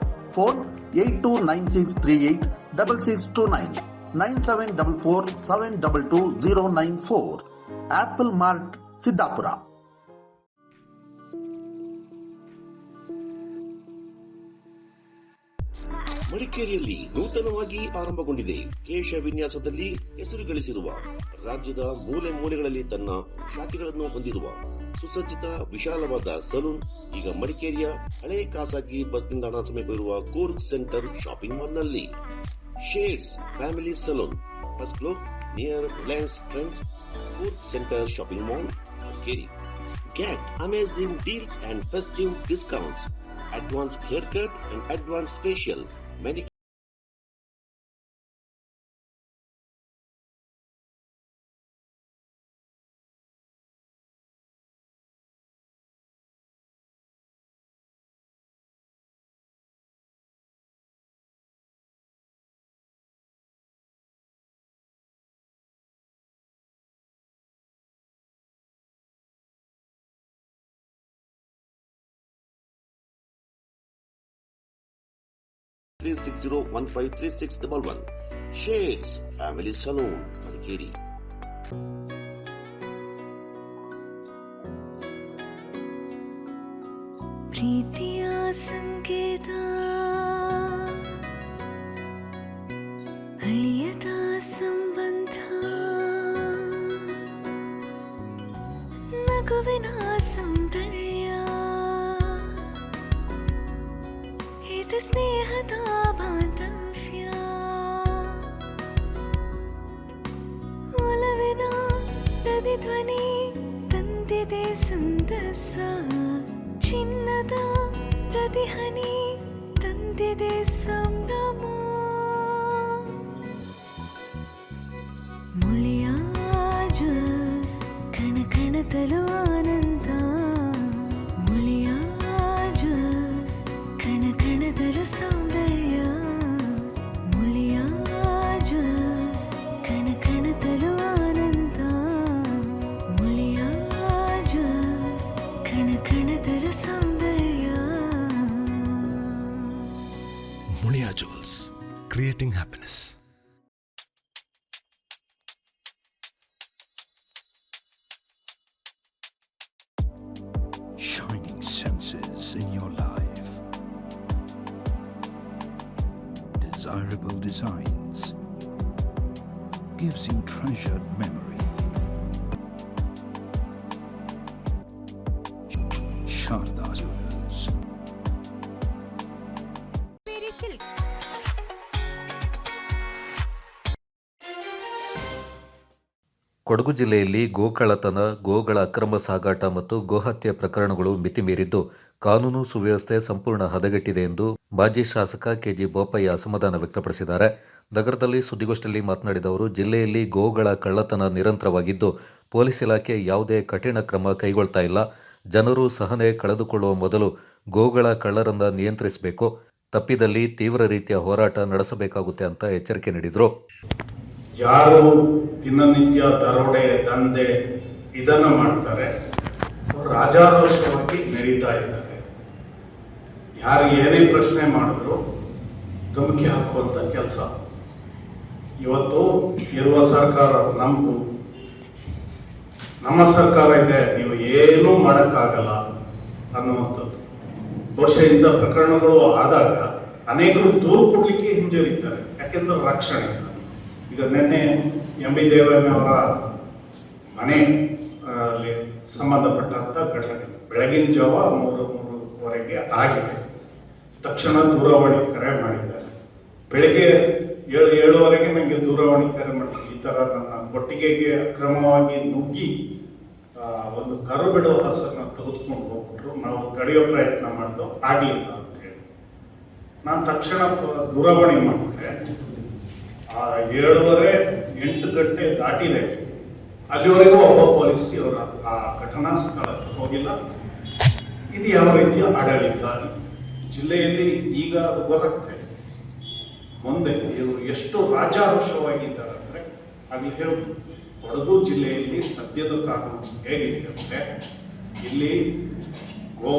Phone 8296386629 9744722094. Apple Mart Siddapur. ಮಡಿಕೇರಿಯಲ್ಲಿ ನೂತನವಾಗಿ ಆರಂಭಗೊಂಡಿದೆ ಕೇಶ ವಿನ್ಯಾಸದಲ್ಲಿ ಹೆಸರು ಗಳಿಸಿರುವ, ರಾಜ್ಯದ ಮೂಲೆ ಮೂಲೆಗಳಲ್ಲಿ ತನ್ನ ಶಾಖೆಗಳನ್ನು ಹೊಂದಿರುವ ಸುಸಜ್ಜಿತ ವಿಶಾಲವಾದ ಸಲೂನ್ ಈಗ ಮಡಿಕೇರಿಯ ಹಳೆ ಖಾಸಗಿ ಬಸ್ ನಿಲ್ದಾಣ ಸಮೀಪವಿರುವ ಕೂರ್ಗ್ ಸೆಂಟರ್ ಶಾಪಿಂಗ್ ಮಾಲ್ನಲ್ಲಿ. Shades family salon, first floor near Reliance Trends, Coorg centre shopping mall, Madikeri. Get amazing deals and festive discounts. Advanced haircut and advanced facial. (360153611). Shades Family Saloon, Madikeri. ಪ್ರೀತಿಯ ಸಂಕೇತ, ಅಳಿಯದ ಸಂಬಂಧ, ನಗುವಿನ ಸೌಂದರ್ಯ, ಇದು ಸ್ನೇಹದ ಬಾಂಧವ್ಯ, ಒಲವಿನ ಪ್ರತಿಧ್ವನಿ ತಂದಿದೆ ಸಂದಸ, ಚಿನ್ನದ ಪ್ರತಿಹನಿ ತಂದಿದೆ ಸಂಭ್ರಮ. ಮುಳಿಯ ಜ್ಯುವೆಲ್ಸ್ ಕಣ ಕಣದಲು ಆನಂದ, ಮುಳಿಯ ಜ್ಯುವೆಲ್ಸ್ ಕಣ ಕಣದಲು ಸೌಂದರ್ಯ, ಮುಳಿಯ ಜ್ಯುವೆಲ್ಸ್ ಕಣ ಕಣದಲು ಆನಂದ, ಮುಳಿಯ ಜ್ಯುವೆಲ್ಸ್ ಕಣ ಕಣದಲು ಸೌಂದರ್ಯ. Muliya jewels, creating happiness. Shining senses in your life. Desirable designs gives you treasured memory. Sharda Jewelers. Kodagu ಜಿಲ್ಲೆಯಲ್ಲಿ ಗೋಕಳ್ಳತನ, ಗೋಗಳ ಅಕ್ರಮ ಸಾಗಾಟ ಮತ್ತು ಗೋಹತ್ಯೆ ಪ್ರಕರಣಗಳು ಮಿತಿಮೀರಿದ್ದು ಕಾನೂನು ಸುವ್ಯವಸ್ಥೆ ಸಂಪೂರ್ಣ ಹದಗೆಟ್ಟಿದೆ ಎಂದು ಮಾಜಿ ಶಾಸಕ ಕೆಜಿ ಬೋಪಯ್ಯ ಅಸಮಾಧಾನ ವ್ಯಕ್ತಪಡಿಸಿದ್ದಾರೆ. ನಗರದಲ್ಲಿ ಸುದ್ದಿಗೋಷ್ಠಿಯಲ್ಲಿ ಮಾತನಾಡಿದ ಅವರು, ಜಿಲ್ಲೆಯಲ್ಲಿ ಗೋಗಳ ಕಳ್ಳತನ ನಿರಂತರವಾಗಿದ್ದು ಪೊಲೀಸ್ ಇಲಾಖೆ ಯಾವುದೇ ಕಠಿಣ ಕ್ರಮ ಕೈಗೊಳ್ತಾ ಇಲ್ಲ. ಜನರು ಸಹನೆ ಕಳೆದುಕೊಳ್ಳುವ ಮೊದಲು ಗೋಗಳ ಕಳ್ಳರನ್ನ ನಿಯಂತ್ರಿಸಬೇಕು. ತಪ್ಪಿದಲ್ಲಿ ತೀವ್ರ ರೀತಿಯ ಹೋರಾಟ ನಡೆಸಬೇಕಾಗುತ್ತೆ ಅಂತ ಎಚ್ಚರಿಕೆ ನೀಡಿದರು. ಯಾರು ದಿನನಿತ್ಯ ದರೋಡೆ ದಂಧೆ ಇದನ್ನ ಮಾಡ್ತಾರೆ ಅವರು ರಾಜಾರೋಷವಾಗಿ ಮೆರೀತಾ ಇದ್ದಾರೆ. ಯಾರು ಏನೇ ಪ್ರಶ್ನೆ ಮಾಡಿದ್ರು ಧಮಕಿ ಹಾಕುವಂತ ಕೆಲಸ. ಇವತ್ತು ಇರುವ ಸರ್ಕಾರ ನಮ್ದು, ನಮ್ಮ ಸರ್ಕಾರ ಇದೆ, ನೀವು ಏನೂ ಮಾಡೋಕ್ಕಾಗಲ್ಲ ಅನ್ನುವಂಥದ್ದು. ಬಹುಶಃ ಇಂಥ ಪ್ರಕರಣಗಳು ಆದಾಗ ಅನೇಕರು ದೂರು ಕೊಡ್ಲಿಕ್ಕೆ ಹಿಂಜರಿತಾರೆ. ಯಾಕೆಂದ್ರೆ ರಕ್ಷಣೆ. ಈಗ ನಿನ್ನೆ ಎಂ ಬಿ ದೇವಯ್ಯನವರ ಮನೆ ಸಂಬಂಧಪಟ್ಟಂತ ಘಟನೆ ಬೆಳಗಿನ ಜಾವ 3:30 ಆಗಿದೆ. ತಕ್ಷಣ ದೂರವಾಣಿ ಕರೆ ಮಾಡಿದ್ದಾರೆ. ಬೆಳಿಗ್ಗೆ 7:30 ನನಗೆ ದೂರವಾಣಿ ಕರೆ ಮಾಡಿ ಈ ಥರ ನನ್ನ ಕೊಟ್ಟಿಗೆಗೆ ಅಕ್ರಮವಾಗಿ ನುಗ್ಗಿ ಒಂದು ಕರು ಬಿಡುವ ಹಸನ್ನು ತೆಗೆದುಕೊಂಡು ಹೋಗ್ಬಿಟ್ರು. ನಾವು ತಡೆಯೋ ಪ್ರಯತ್ನ ಮಾಡಿದ್ದು ಆಗಲಿಲ್ಲ ಅಂತ ಹೇಳಿ ನಾನು ತಕ್ಷಣ ದೂರವಾಣಿ ಮಾಡಿದ್ರೆ 7:30 8 ಗಂಟೆ ದಾಟಿದೆ. ಅಲ್ಲಿವರೆಗೂ ಒಬ್ಬ ಪೊಲೀಸ್ ಅವರ ಆ ಘಟನಾ ಸ್ಥಳಕ್ಕೆ ಹೋಗಿಲ್ಲ. ಇದು ಯಾವ ರೀತಿಯ ಆಡಳಿತ ಜಿಲ್ಲೆಯಲ್ಲಿ ಈಗ ಅದು ಗೊತ್ತಾಗ್ತದೆ. ಮುಂದೆ ಇವರು ಎಷ್ಟು ರಾಜಾರೋಷವಾಗಿದ್ದಾರೆ ಅಂದರೆ ಅಲ್ಲಿ ಹೇಳುದು. ಕೊಡಗು ಜಿಲ್ಲೆಯಲ್ಲಿ ಸದ್ಯದ ಕಾನೂನು ಹೇಗಿದೆ ಅಂದರೆ ಇಲ್ಲಿ ಗೋ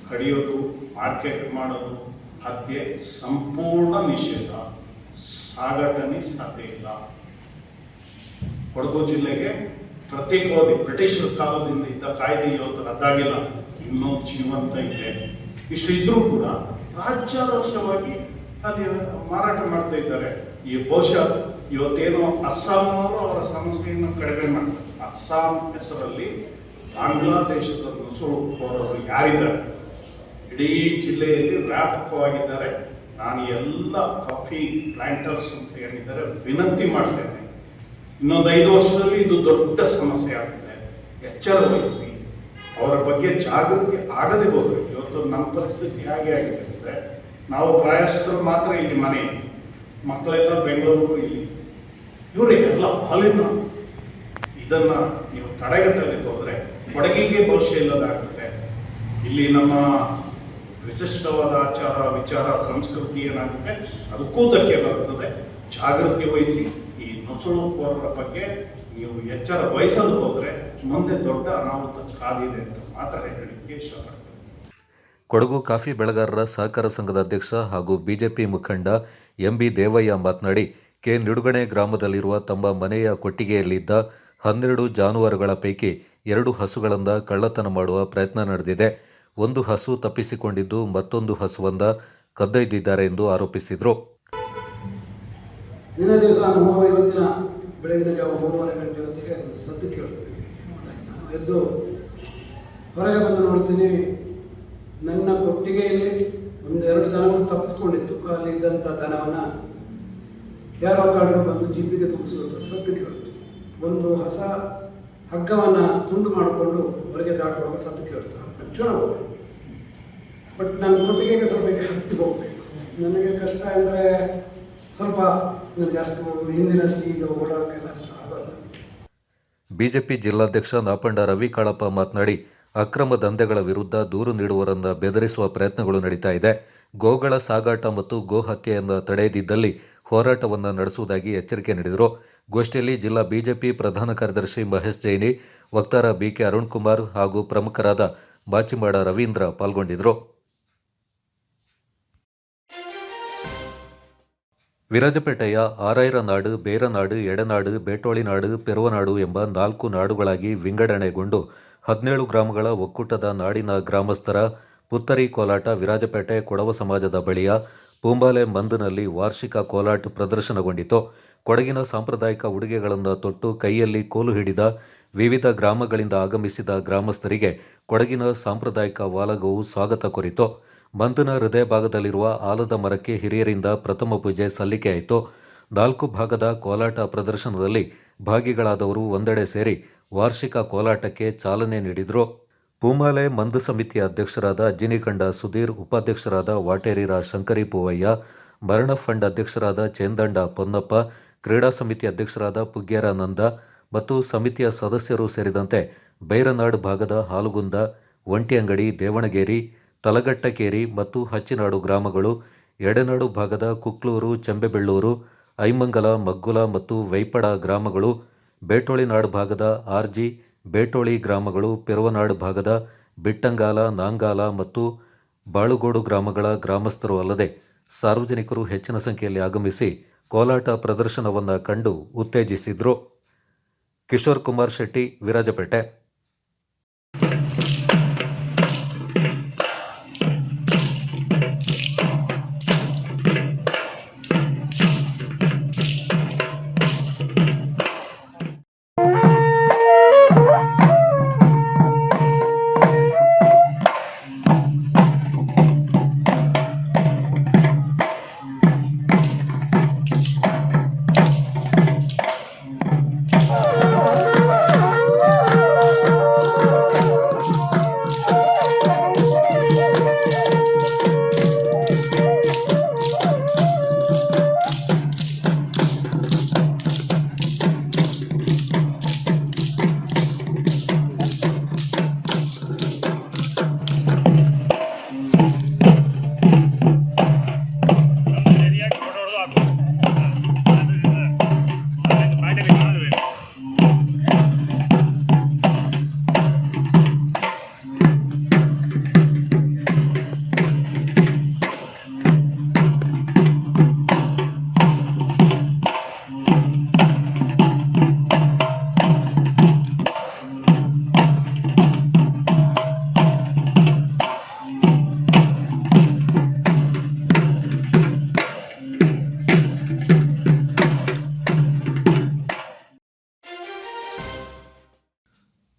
ಕಡಿಯೋದು, ಮಾರ್ಕೆಟ್ ಮಾಡೋದು, ಹತ್ಯೆ ಸಂಪೂರ್ಣ ನಿಷೇಧ. ಸಾಗಾಟನೆ ಸಾಧ್ಯ ಇಲ್ಲ. ಕೊಡಗು ಜಿಲ್ಲೆಗೆ ಪ್ರತ್ಯೇಕವಾದಿ ಬ್ರಿಟಿಷರ ಕಾಲದಿಂದ ಇದ್ದ ಕಾಯ್ದೆ ಇವತ್ತು ರದ್ದಾಗಿಲ್ಲ, ಇನ್ನೂ ಜೀವಂತ ಇದೆ. ಇಷ್ಟು ಇದ್ರೂ ಕೂಡ ರಾಜ್ಯಾರೋಷವಾಗಿ ಅಲ್ಲಿ ಮಾರಾಟ ಮಾಡ್ತಾ ಇದ್ದಾರೆ. ಈ ಬಹುಶಃ ಇವತ್ತೇನೋ ಅಸ್ಸಾಂನವರು ಅವರ ಸಮಸ್ಯೆಯನ್ನು ಕಡಿಮೆ ಮಾಡ್ತಾರೆ. ಅಸ್ಸಾಂ ಹೆಸರಲ್ಲಿ ಬಾಂಗ್ಲಾದೇಶದ ನುಸುಳುಕೋರರು ಯಾರಿದ್ದಾರೆ ಇಡೀ ಜಿಲ್ಲೆಯಲ್ಲಿ ವ್ಯಾಪಕವಾಗಿದ್ದಾರೆ. ನಾನು ಎಲ್ಲ ಕಾಫಿ ಪ್ಲಾಂಟರ್ಸ್ ಅಂತ ಏನಿದ್ದಾರೆ ವಿನಂತಿ ಮಾಡ್ತೇನೆ, ಇನ್ನೊಂದು 5 ವರ್ಷದಲ್ಲಿ ಇದು ದೊಡ್ಡ ಸಮಸ್ಯೆ ಆಗಿದೆ. ಎಚ್ಚರ ವಹಿಸಿ ಅವರ ಬಗ್ಗೆ ಜಾಗೃತಿ ಆಗದೆ ಹೋದ್ರೆ ಇವತ್ತು ನಮ್ಮ ಪರಿಸ್ಥಿತಿ ಹೇಗೆ ಆಗಿದೆ ಅಂದರೆ ನಾವು ಪ್ರಾಯಸ್ಥರು ಮಾತ್ರ ಇಲ್ಲಿ ಮನೆ, ಮಕ್ಕಳೆಲ್ಲ ಬೆಂಗಳೂರು, ಇಲ್ಲಿ ಇವರೇ ಎಲ್ಲ ಹಾಲಿನ ಇದನ್ನ ನೀವು ತಡೆಗಟ್ಟಲಿಕ್ಕೆ ಹೋದ್ರೆ ಕೊಡಗಿಗೆ ಭವಿಷ್ಯ ಇಲ್ಲದಾಗುತ್ತೆ. ಇಲ್ಲಿ ನಮ್ಮ ವಿಶಿಷ್ಟವಾದ ಆಚಾರ ವಿಚಾರ ಸಂಸ್ಕೃತಿ ಏನಾಗುತ್ತೆ ಅದಕ್ಕೂ ಧಕ್ಕೆ ಬರುತ್ತದೆ. ಜಾಗೃತಿ ವಹಿಸಿ ಈ ನುಸುಳುಕೋರರ ಬಗ್ಗೆ ನೀವು ಎಚ್ಚರ ವಹಿಸಲು ಹೋದ್ರೆ ಮುಂದೆ ದೊಡ್ಡ ಅನಾಹುತ ಕಾದಿದೆ ಅಂತ ಮಾತ್ರ ಹೇಳಲಿಕ್ಕೆ ಇಷ್ಟಪಡ್ತೇನೆ. ಕೊಡಗು ಕಾಫಿ ಬೆಳೆಗಾರರ ಸಹಕಾರ ಸಂಘದ ಅಧ್ಯಕ್ಷ ಹಾಗೂ ಬಿಜೆಪಿ ಮುಖಂಡ ಎಂ ಬಿ ದೇವಯ್ಯ ಮಾತನಾಡಿ, ಕೆ ನಿಡುಗಣೆ ಗ್ರಾಮದಲ್ಲಿರುವ ತಮ್ಮ ಮನೆಯ ಕೊಟ್ಟಿಗೆಯಲ್ಲಿದ್ದ 12 ಜಾನುವಾರುಗಳ ಪೈಕಿ 2 ಹಸುಗಳಿಂದ ಕಳ್ಳತನ ಮಾಡುವ ಪ್ರಯತ್ನ ನಡೆದಿದೆ. ಒಂದು ಹಸು ತಪ್ಪಿಸಿಕೊಂಡಿದ್ದು ಮತ್ತೊಂದು ಹಸುವನ್ನ ಕದ್ದೊಯ್ದಿದ್ದಾರೆ ಎಂದು ಆರೋಪಿಸಿದರು. ದಿನ ದಿವಸ 3:50 ಬೆಳಗಿನ ಜಾವ 3:30 ಗಂಟೆ ಹೊತ್ತಿಗೆ ಒಂದು ಸದ್ದು ಕೇಳ್ತೀನಿ. ನಾನು ಎದ್ದು ಹೊರಗೆ ಬಂದು ನೋಡ್ತೀನಿ, ನನ್ನ ಕೊಟ್ಟಿಗೆಯಲ್ಲಿ 1-2 ದನಗಳು ತಪ್ಪಿಸ್ಕೊಂಡಿತ್ತು. ಅಲ್ಲಿ ಇದ್ದಂಥ ದನವನ್ನು ಯಾರೋ ಕಳ್ಳರು ಬಂದು ಜಿಪ್ಪಿಗೆ ತುಂಬಿಸುವಂಥ ಸದ್ದು ಕೇಳ್ತು. ಒಂದು ಹೊಸ ಹಗ್ಗವನ್ನು ತುಂಡು ಮಾಡಿಕೊಂಡು ಹೊರಗೆ ದಾಟುವಾಗ ಸದ್ದು ಕೇಳ್ತಾರೆ. ತಕ್ಷಣ ಹೋಗ್ಬೇಕು, ಬಟ್ ನನ್ನ ಕೊಟ್ಟಿಗೆಗೆ ಸ್ವಲ್ಪ ಹತ್ತಿ ಹೋಗ್ಬೇಕು. ನನಗೆ ಕಷ್ಟ ಅಂದರೆ ಸ್ವಲ್ಪ ನನಗೆ ಅಷ್ಟು ಹಿಂದಿನಷ್ಟು ಈಗ ಓಡಾಡೋಕ್ಕೆಲ್ಲ ಅಷ್ಟು ಆಗೋಲ್ಲ. ಬಿಜೆಪಿ ಜಿಲ್ಲಾಧ್ಯಕ್ಷ ನಾಪಂಡ ರವಿ ಕಾಳಪ್ಪ ಮಾತನಾಡಿ, ಅಕ್ರಮ ದಂಧೆಗಳ ವಿರುದ್ಧ ದೂರು ನೀಡುವವರನ್ನ ಬೆದರಿಸುವ ಪ್ರಯತ್ನಗಳು ನಡೀತಾ ಇದೆ. ಗೋಗಳ ಸಾಗಾಟ ಮತ್ತು ಗೋ ಹತ್ಯೆಯನ್ನು ತಡೆಯದಿದ್ದಲ್ಲಿ ಹೋರಾಟವನ್ನು ನಡೆಸುವುದಾಗಿ ಎಚ್ಚರಿಕೆ ನೀಡಿದರು. ಗೋಷ್ಠಿಯಲ್ಲಿ ಜಿಲ್ಲಾ ಬಿಜೆಪಿ ಪ್ರಧಾನ ಕಾರ್ಯದರ್ಶಿ ಮಹೇಶ್ ಜೈನಿ, ವಕ್ತಾರ ಬಿಕೆ ಅರುಣ್ ಕುಮಾರ್ ಹಾಗೂ ಪ್ರಮುಖರಾದ ಬಾಚಿಮಾಡ ರವೀಂದ್ರ ಪಾಲ್ಗೊಂಡಿದ್ದರು. ವಿರಾಜಪೇಟೆಯ ಆರೈರನಾಡು, ಬೇರನಾಡು, ಎಡೆನಾಡು, ಬೇಟೋಳಿನಾಡು, ಪೆರುವನಾಡು ಎಂಬ 4 ನಾಡುಗಳಾಗಿ ವಿಂಗಡಣೆಗೊಂಡು 17 ಗ್ರಾಮಗಳ ಒಕ್ಕೂಟದ ನಾಡಿನ ಗ್ರಾಮಸ್ಥರ ಪುತ್ತರಿ ಕೋಲಾಟ ವಿರಾಜಪೇಟೆ ಕೊಡವ ಸಮಾಜದ ಬಳಿಯ ಪೂಂಬಾಲೆ ಮಂದ್ನಲ್ಲಿ ವಾರ್ಷಿಕ ಕೋಲಾಟ ಪ್ರದರ್ಶನಗೊಂಡಿತು. ಕೊಡಗಿನ ಸಾಂಪ್ರದಾಯಿಕ ಉಡುಗೆಗಳನ್ನು ತೊಟ್ಟು ಕೈಯಲ್ಲಿ ಕೋಲು ಹಿಡಿದ ವಿವಿಧ ಗ್ರಾಮಗಳಿಂದ ಆಗಮಿಸಿದ ಗ್ರಾಮಸ್ಥರಿಗೆ ಕೊಡಗಿನ ಸಾಂಪ್ರದಾಯಿಕ ವಾಲಗವು ಸ್ವಾಗತ ಕೋರಿತು. ಮಂದ್ನ ಹೃದಯ ಭಾಗದಲ್ಲಿರುವ ಆಲದ ಮರಕ್ಕೆ ಹಿರಿಯರಿಂದ ಪ್ರಥಮ ಪೂಜೆ ಸಲ್ಲಿಕೆಯಾಯಿತು. 4 ಭಾಗದ ಕೋಲಾಟ ಪ್ರದರ್ಶನದಲ್ಲಿ ಭಾಗಿಗಳಾದವರು ಒಂದೆಡೆ ಸೇರಿ ವಾರ್ಷಿಕ ಕೋಲಾಟಕ್ಕೆ ಚಾಲನೆ ನೀಡಿದರು. ಪೂಮಾಲೆ ಮಂದ್ ಸಮಿತಿಯ ಅಧ್ಯಕ್ಷರಾದ ಅಜ್ಜಿನಿಕಂಡ ಸುಧೀರ್, ಉಪಾಧ್ಯಕ್ಷರಾದ ವಾಟೇರಿರ ಶಂಕರಿ ಪೂವಯ್ಯ, ಮರಣ ಫಂಡ್ ಅಧ್ಯಕ್ಷರಾದ ಚೇಂದಂಡ ಪೊನ್ನಪ್ಪ, ಕ್ರೀಡಾ ಸಮಿತಿ ಅಧ್ಯಕ್ಷರಾದ ಪುಗ್ಗ್ಯಾರ ನಂದ ಮತ್ತು ಸಮಿತಿಯ ಸದಸ್ಯರು ಸೇರಿದಂತೆ ಬೈರನಾಡು ಭಾಗದ ಹಾಲುಗುಂದ, ಒಂಟಿಯಂಗಡಿ, ದೇವಣಗೇರಿ, ತಲಗಟ್ಟಕೇರಿ ಮತ್ತು ಹಚ್ಚಿನಾಡು ಗ್ರಾಮಗಳು, ಎಡೆನಾಡು ಭಾಗದ ಕುಕ್ಲೂರು, ಚೆಂಬೆಬೆಳ್ಳೂರು, ಐಮಂಗಲ, ಮಗ್ಗುಲ ಮತ್ತು ವೈಪಡ ಗ್ರಾಮಗಳು, ಬೇಟೋಳಿನಾಡು ಭಾಗದ ಆರ್ಜಿ, ಬೇಟೋಳಿ ಗ್ರಾಮಗಳು, ಪೆರವನಾಡು ಭಾಗದ ಬಿಟ್ಟಂಗಾಲ, ನಾಂಗಾಲ ಮತ್ತು ಬಾಳುಗೋಡು ಗ್ರಾಮಗಳ ಗ್ರಾಮಸ್ಥರು ಅಲ್ಲದೆ ಸಾರ್ವಜನಿಕರು ಹೆಚ್ಚಿನ ಸಂಖ್ಯೆಯಲ್ಲಿ ಆಗಮಿಸಿ ಕೋಲಾಟ ಪ್ರದರ್ಶನವನ್ನು ಕಂಡು ಉತ್ತೇಜಿಸಿದರು. ಕಿಶೋರ್ ಕುಮಾರ್ ಶೆಟ್ಟಿ, ವಿರಾಜಪೇಟೆ.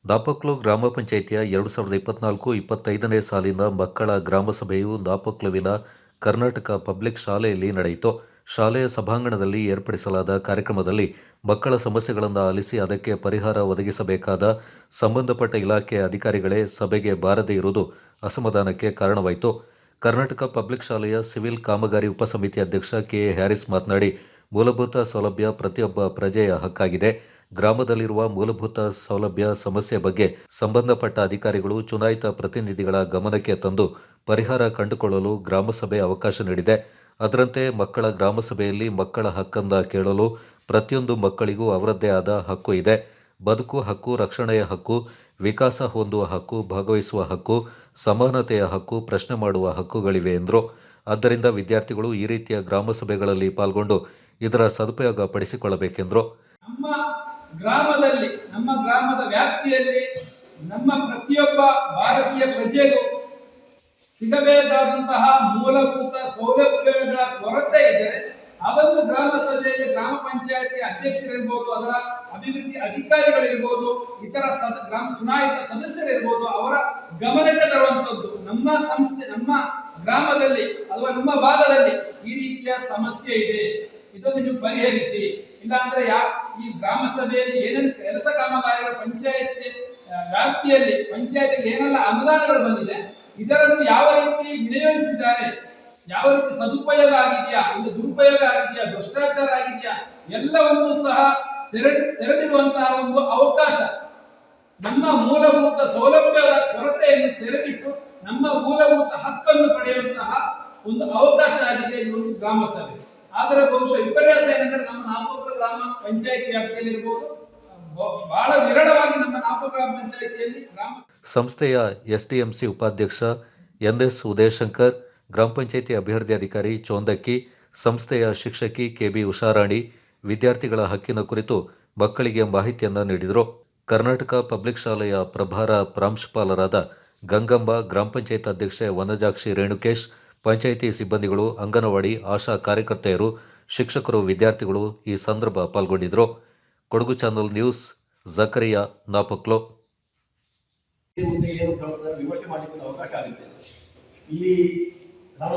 ನಾಪಕ್ಲು ಗ್ರಾಮ ಪಂಚಾಯಿತಿಯ 2024-25ನೇ ಸಾಲಿನ ಮಕ್ಕಳ ಗ್ರಾಮ ಸಭೆಯು ನಾಪಕ್ಲುವಿನ ಕರ್ನಾಟಕ ಪಬ್ಲಿಕ್ ಶಾಲೆಯಲ್ಲಿ ನಡೆಯಿತು. ಶಾಲೆಯ ಸಭಾಂಗಣದಲ್ಲಿ ಏರ್ಪಡಿಸಲಾದ ಕಾರ್ಯಕ್ರಮದಲ್ಲಿ ಮಕ್ಕಳ ಸಮಸ್ಯೆಗಳನ್ನು ಆಲಿಸಿ ಅದಕ್ಕೆ ಪರಿಹಾರ ಒದಗಿಸಬೇಕಾದ ಸಂಬಂಧಪಟ್ಟ ಇಲಾಖೆಯ ಅಧಿಕಾರಿಗಳೇ ಸಭೆಗೆ ಬಾರದೇ ಇರುವುದು ಅಸಮಾಧಾನಕ್ಕೆ ಕಾರಣವಾಯಿತು. ಕರ್ನಾಟಕ ಪಬ್ಲಿಕ್ ಶಾಲೆಯ ಸಿವಿಲ್ ಕಾಮಗಾರಿ ಉಪಸಮಿತಿ ಅಧ್ಯಕ್ಷ ಕೆ. ಹ್ಯಾರಿಸ್ ಮಾತನಾಡಿ, ಮೂಲಭೂತ ಸೌಲಭ್ಯ ಪ್ರತಿಯೊಬ್ಬ ಪ್ರಜೆಯ ಹಕ್ಕಾಗಿದೆ. ಗ್ರಾಮದಲ್ಲಿರುವ ಮೂಲಭೂತ ಸೌಲಭ್ಯ ಸಮಸ್ಯೆ ಬಗ್ಗೆ ಸಂಬಂಧಪಟ್ಟ ಅಧಿಕಾರಿಗಳು ಚುನಾಯಿತ ಪ್ರತಿನಿಧಿಗಳ ಗಮನಕ್ಕೆ ತಂದು ಪರಿಹಾರ ಕಂಡುಕೊಳ್ಳಲು ಗ್ರಾಮಸಭೆ ಅವಕಾಶ ನೀಡಿದೆ. ಅದರಂತೆ ಮಕ್ಕಳ ಗ್ರಾಮಸಭೆಯಲ್ಲಿ ಮಕ್ಕಳ ಹಕ್ಕನ್ನು ಕೇಳಲು ಪ್ರತಿಯೊಂದು ಮಕ್ಕಳಿಗೂ ಅವರದ್ದೇ ಆದ ಹಕ್ಕು ಇದೆ. ಬದುಕು ಹಕ್ಕು, ರಕ್ಷಣೆಯ ಹಕ್ಕು, ವಿಕಾಸ ಹೊಂದುವ ಹಕ್ಕು, ಭಾಗವಹಿಸುವ ಹಕ್ಕು, ಸಮಾನತೆಯ ಹಕ್ಕು, ಪ್ರಶ್ನೆ ಮಾಡುವ ಹಕ್ಕುಗಳಿವೆ ಎಂದರು. ಆದ್ದರಿಂದ ವಿದ್ಯಾರ್ಥಿಗಳು ಈ ರೀತಿಯ ಗ್ರಾಮಸಭೆಗಳಲ್ಲಿ ಪಾಲ್ಗೊಂಡು ಇದರ ಸದುಪಯೋಗ ಪಡಿಸಿಕೊಳ್ಳಬೇಕೆಂದರು. ನಮ್ಮ ಗ್ರಾಮದಲ್ಲಿ, ನಮ್ಮ ಗ್ರಾಮದ ವ್ಯಾಪ್ತಿಯಲ್ಲಿ ನಮ್ಮ ಪ್ರತಿಯೊಬ್ಬ ಭಾರತೀಯ ಪ್ರಜೆಗೂ ಸಿಗಬೇಕಾದಂತಹ ಮೂಲಭೂತ ಸೌಲಭ್ಯಗಳ ಕೊರತೆ ಇದ್ದರೆ ಅದನ್ನು ಗ್ರಾಮ ಸಭೆಯಲ್ಲಿ ಗ್ರಾಮ ಪಂಚಾಯತಿ ಅಧ್ಯಕ್ಷರಿರ್ಬೋದು, ಅದರ ಅಭಿವೃದ್ಧಿ ಅಧಿಕಾರಿಗಳಿರ್ಬೋದು, ಇತರ ಗ್ರಾಮ ಚುನಾಯಿತ ಸದಸ್ಯರಿರ್ಬೋದು, ಅವರ ಗಮನಕ್ಕೆ ತರುವಂತದ್ದು. ನಮ್ಮ ಸಂಸ್ಥೆ, ನಮ್ಮ ಗ್ರಾಮದಲ್ಲಿ ಅಥವಾ ನಮ್ಮ ಭಾಗದಲ್ಲಿ ಈ ರೀತಿಯ ಸಮಸ್ಯೆ ಇದೆ, ಇದನ್ನು ನೀವು ಪರಿಹರಿಸಿ. ಇಲ್ಲಾಂದ್ರೆ ಈ ಗ್ರಾಮ ಸಭೆಯಲ್ಲಿ ಏನೇನು ಕೆಲಸ ಕಾಮಗಾರಿಗಳು ಪಂಚಾಯತ್ ವ್ಯಾಪ್ತಿಯಲ್ಲಿ ಪಂಚಾಯತ್ಗೆ ಏನೆಲ್ಲ ಅನುದಾನಗಳು ಬಂದಿದೆ, ಇದರನ್ನು ಯಾವ ರೀತಿ ವಿನಿಯೋಗಿಸಿದ್ದಾರೆ, ಯಾವ ರೀತಿ ಸದುಪಯೋಗ ಆಗಿದೆಯಾ, ಇದು ದುರುಪಯೋಗ ಆಗಿದೆಯಾ, ಭ್ರಷ್ಟಾಚಾರ ಆಗಿದೆಯಾ, ಎಲ್ಲವನ್ನೂ ಸಹ ತೆರೆದಿಡುವಂತಹ ಒಂದು ಅವಕಾಶ. ನಮ್ಮ ಮೂಲಭೂತ ಸೌಲಭ್ಯದ ಕೊರತೆಯನ್ನು ತೆರೆದಿಟ್ಟು ನಮ್ಮ ಮೂಲಭೂತ ಹಕ್ಕನ್ನು ಪಡೆಯುವಂತಹ ಒಂದು ಅವಕಾಶ ಆಗಿದೆ ಈ ಒಂದು ಗ್ರಾಮ ಸಭೆ. ಆದರೆ ಬಹುಶಃ ವಿಪರ್ಯಾಸ ಏನಂದ್ರೆ ನಮ್ಮ ನಾಪೋಕ್ಲು ಗ್ರಾಮ ಪಂಚಾಯತ್ ವ್ಯಾಪ್ತಿಯಲ್ಲಿ ಇರಬಹುದು, ಬಹಳ ವಿರಳವಾಗಿ ನಮ್ಮ ನಾಪೋಕ್ಲು ಗ್ರಾಮ ಪಂಚಾಯತಿಯಲ್ಲಿ ಸಂಸ್ಥೆಯ ಎಸ್ಡಿಎಂಸಿ ಉಪಾಧ್ಯಕ್ಷ ಎನ್ಎಸ್ ಉದಯಶಂಕರ್, ಗ್ರಾಮ ಪಂಚಾಯತಿ ಅಭಿವೃದ್ಧಿ ಅಧಿಕಾರಿ ಚೋಂದಕ್ಕಿ, ಸಂಸ್ಥೆಯ ಶಿಕ್ಷಕಿ ಕೆಬಿ ಉಷಾರಾಣಿ ವಿದ್ಯಾರ್ಥಿಗಳ ಹಕ್ಕಿನ ಕುರಿತು ಮಕ್ಕಳಿಗೆ ಮಾಹಿತಿಯನ್ನು ನೀಡಿದರು. ಕರ್ನಾಟಕ ಪಬ್ಲಿಕ್ ಶಾಲೆಯ ಪ್ರಭಾರ ಪ್ರಾಂಶುಪಾಲರಾದ ಗಂಗಮ್ಮ, ಗ್ರಾಮ ಪಂಚಾಯತ್ ಅಧ್ಯಕ್ಷೆ ವನಜಾಕ್ಷಿ ರೇಣುಕೇಶ್, ಪಂಚಾಯಿತಿ ಸಿಬ್ಬಂದಿಗಳು, ಅಂಗನವಾಡಿ, ಆಶಾ ಕಾರ್ಯಕರ್ತೆಯರು, ಶಿಕ್ಷಕರು, ವಿದ್ಯಾರ್ಥಿಗಳು ಈ ಸಂದರ್ಭ ಪಾಲ್ಗೊಂಡಿದ್ದರು. Kodagu channel news, Zakariya ನಾಪಕ್ಲೋ. ವಿಮರ್ಶೆ ಮಾಡಲಿಕ್ಕೆ ಅವಕಾಶ ಆಗುತ್ತೆ. ಇಲ್ಲಿ ಗ್ರಾಮ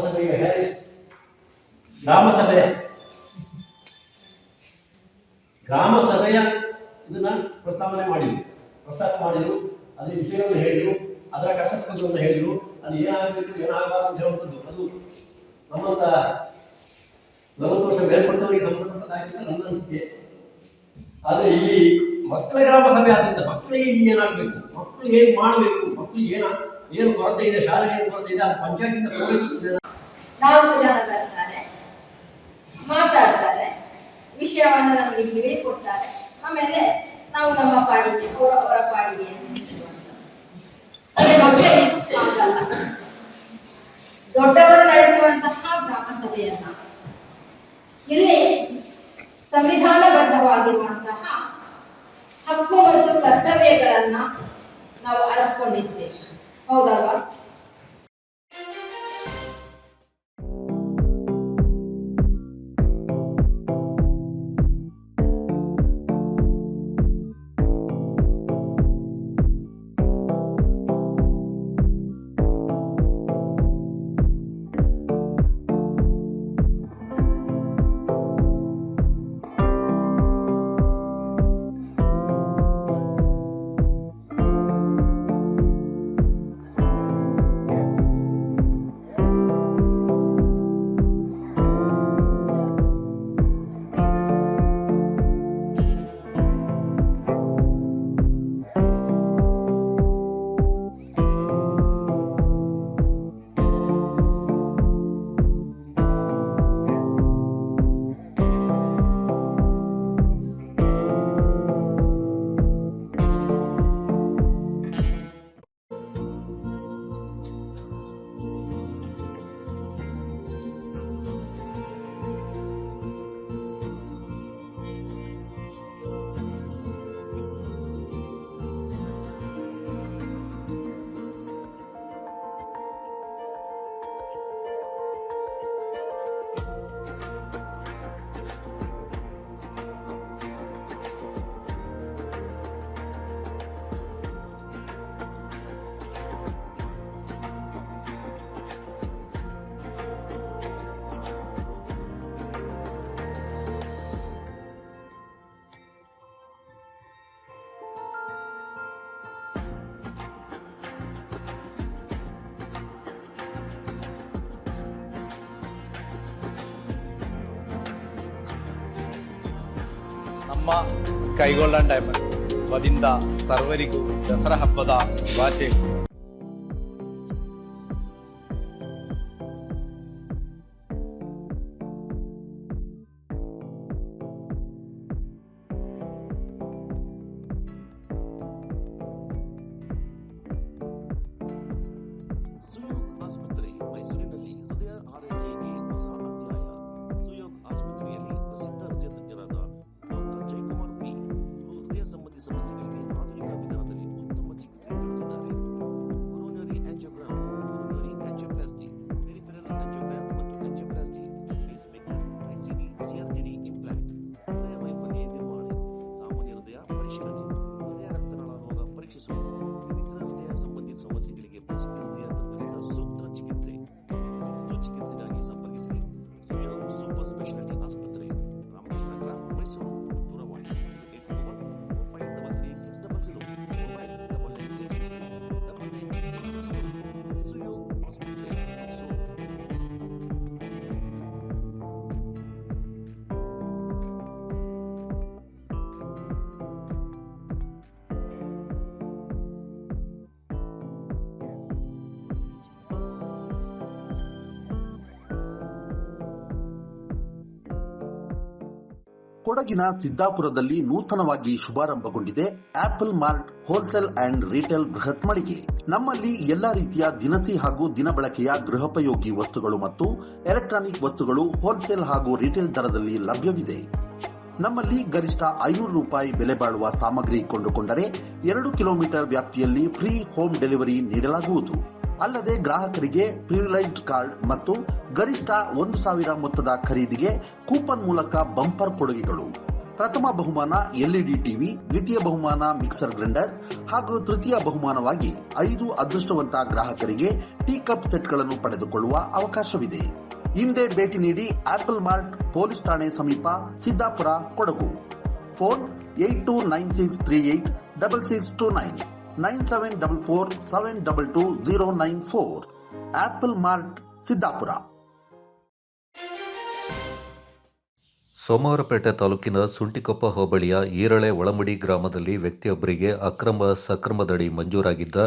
ಸಭೆಯ ಇದನ್ನ ಪ್ರಸ್ತಾಪ ಮಾಡಿದ್ರು, ಅದೇ ವಿಷಯವನ್ನು ಹೇಳಿದ್ರು, ಅದರ ಕಷ್ಟಗಳನ್ನು ಹೇಳಿದ್ರು, ಅದು ಏನಾಗಬೇಕು ಏನಾಗಬಾರದು ಅಂತ ಹೇಳುವಂಥದ್ದು ಅದು ನಮ್ಮಂತ 40 ವರ್ಷ ಮೇಲ್ಪಟ್ಟವರಿಗೆ ಸಂಬಂಧಪಟ್ಟದಾಗಿಲ್ಲ ನನ್ನ ಅನಿಸಿಕೆ. ಆದರೆ ಇಲ್ಲಿ ಮಕ್ಕಳ ಗ್ರಾಮ ಸಭೆ ಆದ್ರಿಂದ ಮಕ್ಕಳಿಗೆ ಇಲ್ಲಿ ಏನಾಗಬೇಕು, ಮಕ್ಕಳು ಏನು ಮಾಡಬೇಕು, ಮಕ್ಕಳು ಏನು ಕೊರತೆ ಇದೆ, ಶಾಲೆಗೆ ಏನು ಕೊರತೆ ಇದೆ, ಅದು ಪಂಚಾಯತಿಂದ ಪೂರೈಸುತ್ತದೆ. 4 ಜನ ಬರ್ತಾರೆ, ಮಾತಾಡ್ತಾರೆ, ವಿಷಯವನ್ನು ನಮಗೆ ಹೇಳಿಕೊಡ್ತಾರೆ. ಆಮೇಲೆ ನಾವು ನಮ್ಮ ಪಾಡಿಗೆ ಅವರ ಪಾಡಿಗೆ ಮಕ್ಕಳಿಗೆ ಆಗಲ್ಲ. ದೊಡ್ಡವರು ನಡೆಸುವಂತಹ ಗ್ರಾಮ ಸಭೆಯನ್ನ ಇಲ್ಲಿ ಸಂವಿಧಾನಬದ್ಧವಾಗಿರುವಂತಹ ಹಕ್ಕು ಮತ್ತು ಕರ್ತವ್ಯಗಳನ್ನ ನಾವು ಅರ್ಕೊಂಡಿದ್ದೇವೆ, ಹೌದಲ್ವಾ? ನಮ್ಮ ಸ್ಕೈ ಗೋಲ್ಡನ್ ಡೈಮಂಡ್ ವತಿಯಿಂದ ಸರ್ವರಿಗೂ ದಸರಾ ಹಬ್ಬದ ಶುಭಾಶಯಗಳು. ಕೊಡಗಿನ ಸಿದ್ದಾಪುರದಲ್ಲಿ ನೂತನವಾಗಿ ಶುಭಾರಂಭಗೊಂಡಿದೆ Apple Mart wholesale and retail ಬೃಹತ್ ಮಳಿಗೆ. ನಮ್ಮಲ್ಲಿ ಎಲ್ಲಾ ರೀತಿಯ ದಿನಸಿ ಹಾಗೂ ದಿನಬಳಕೆಯ ಗೃಹೋಪಯೋಗಿ ವಸ್ತುಗಳು ಮತ್ತು ಎಲೆಕ್ಟ್ರಾನಿಕ್ ವಸ್ತುಗಳು ಹೋಲ್ಸೇಲ್ ಹಾಗೂ ರಿಟೇಲ್ ದರದಲ್ಲಿ ಲಭ್ಯವಿದೆ. ನಮ್ಮಲ್ಲಿ ಗರಿಷ್ಠ ₹500 ಬೆಲೆ ಬಾಳುವ ಸಾಮಗ್ರಿ ಕೊಂಡುಕೊಂಡರೆ 2 ಕಿಲೋಮೀಟರ್ ವ್ಯಾಪ್ತಿಯಲ್ಲಿ ಫ್ರೀ ಹೋಮ್ ಡೆಲಿವರಿ ನೀಡಲಾಗುವುದು. ಅಲ್ಲದೆ ಗ್ರಾಹಕರಿಗೆ ಪ್ರಿವಿಲೈಜ್ಡ್ ಕಾರ್ಡ್ ಮತ್ತು ಗರಿಷ್ಠ 1,000 ಮೊತ್ತದ ಖರೀದಿಗೆ ಕೂಪನ್ ಮೂಲಕ ಬಂಪರ್ ಕೊಡುಗೆಗಳು. ಪ್ರಥಮ ಬಹುಮಾನ ಎಲ್ಇಡಿ ಟಿವಿ, ದ್ವಿತೀಯ ಬಹುಮಾನ ಮಿಕ್ಸರ್ ಗ್ರೈಂಡರ್ ಹಾಗೂ ತೃತೀಯ ಬಹುಮಾನವಾಗಿ 5 ಅದೃಷ್ಟವಂತ ಗ್ರಾಹಕರಿಗೆ ಟೀ ಕಪ್ ಸೆಟ್ಗಳನ್ನು ಪಡೆದುಕೊಳ್ಳುವ ಅವಕಾಶವಿದೆ. ಹಿಂದೆ ಭೇಟಿ ನೀಡಿ ಆಪಲ್ ಮಾರ್ಟ್ ಪೊಲೀಸ್ ಠಾಣೆ ಸಮೀಪ Siddapur, Kodagu. Phone 8296386629 9744722094. Apple Mart Siddapur. Somwarpet ತಾಲೂಕಿನ ಸುಂಟಿಕೊಪ್ಪ ಹೋಬಳಿಯ ಈರಳೆ ಒಳಮುಡಿ ಗ್ರಾಮದಲ್ಲಿ ವ್ಯಕ್ತಿಯೊಬ್ಬರಿಗೆ ಅಕ್ರಮ ಸಕ್ರಮದಡಿ ಮಂಜೂರಾಗಿದ್ದ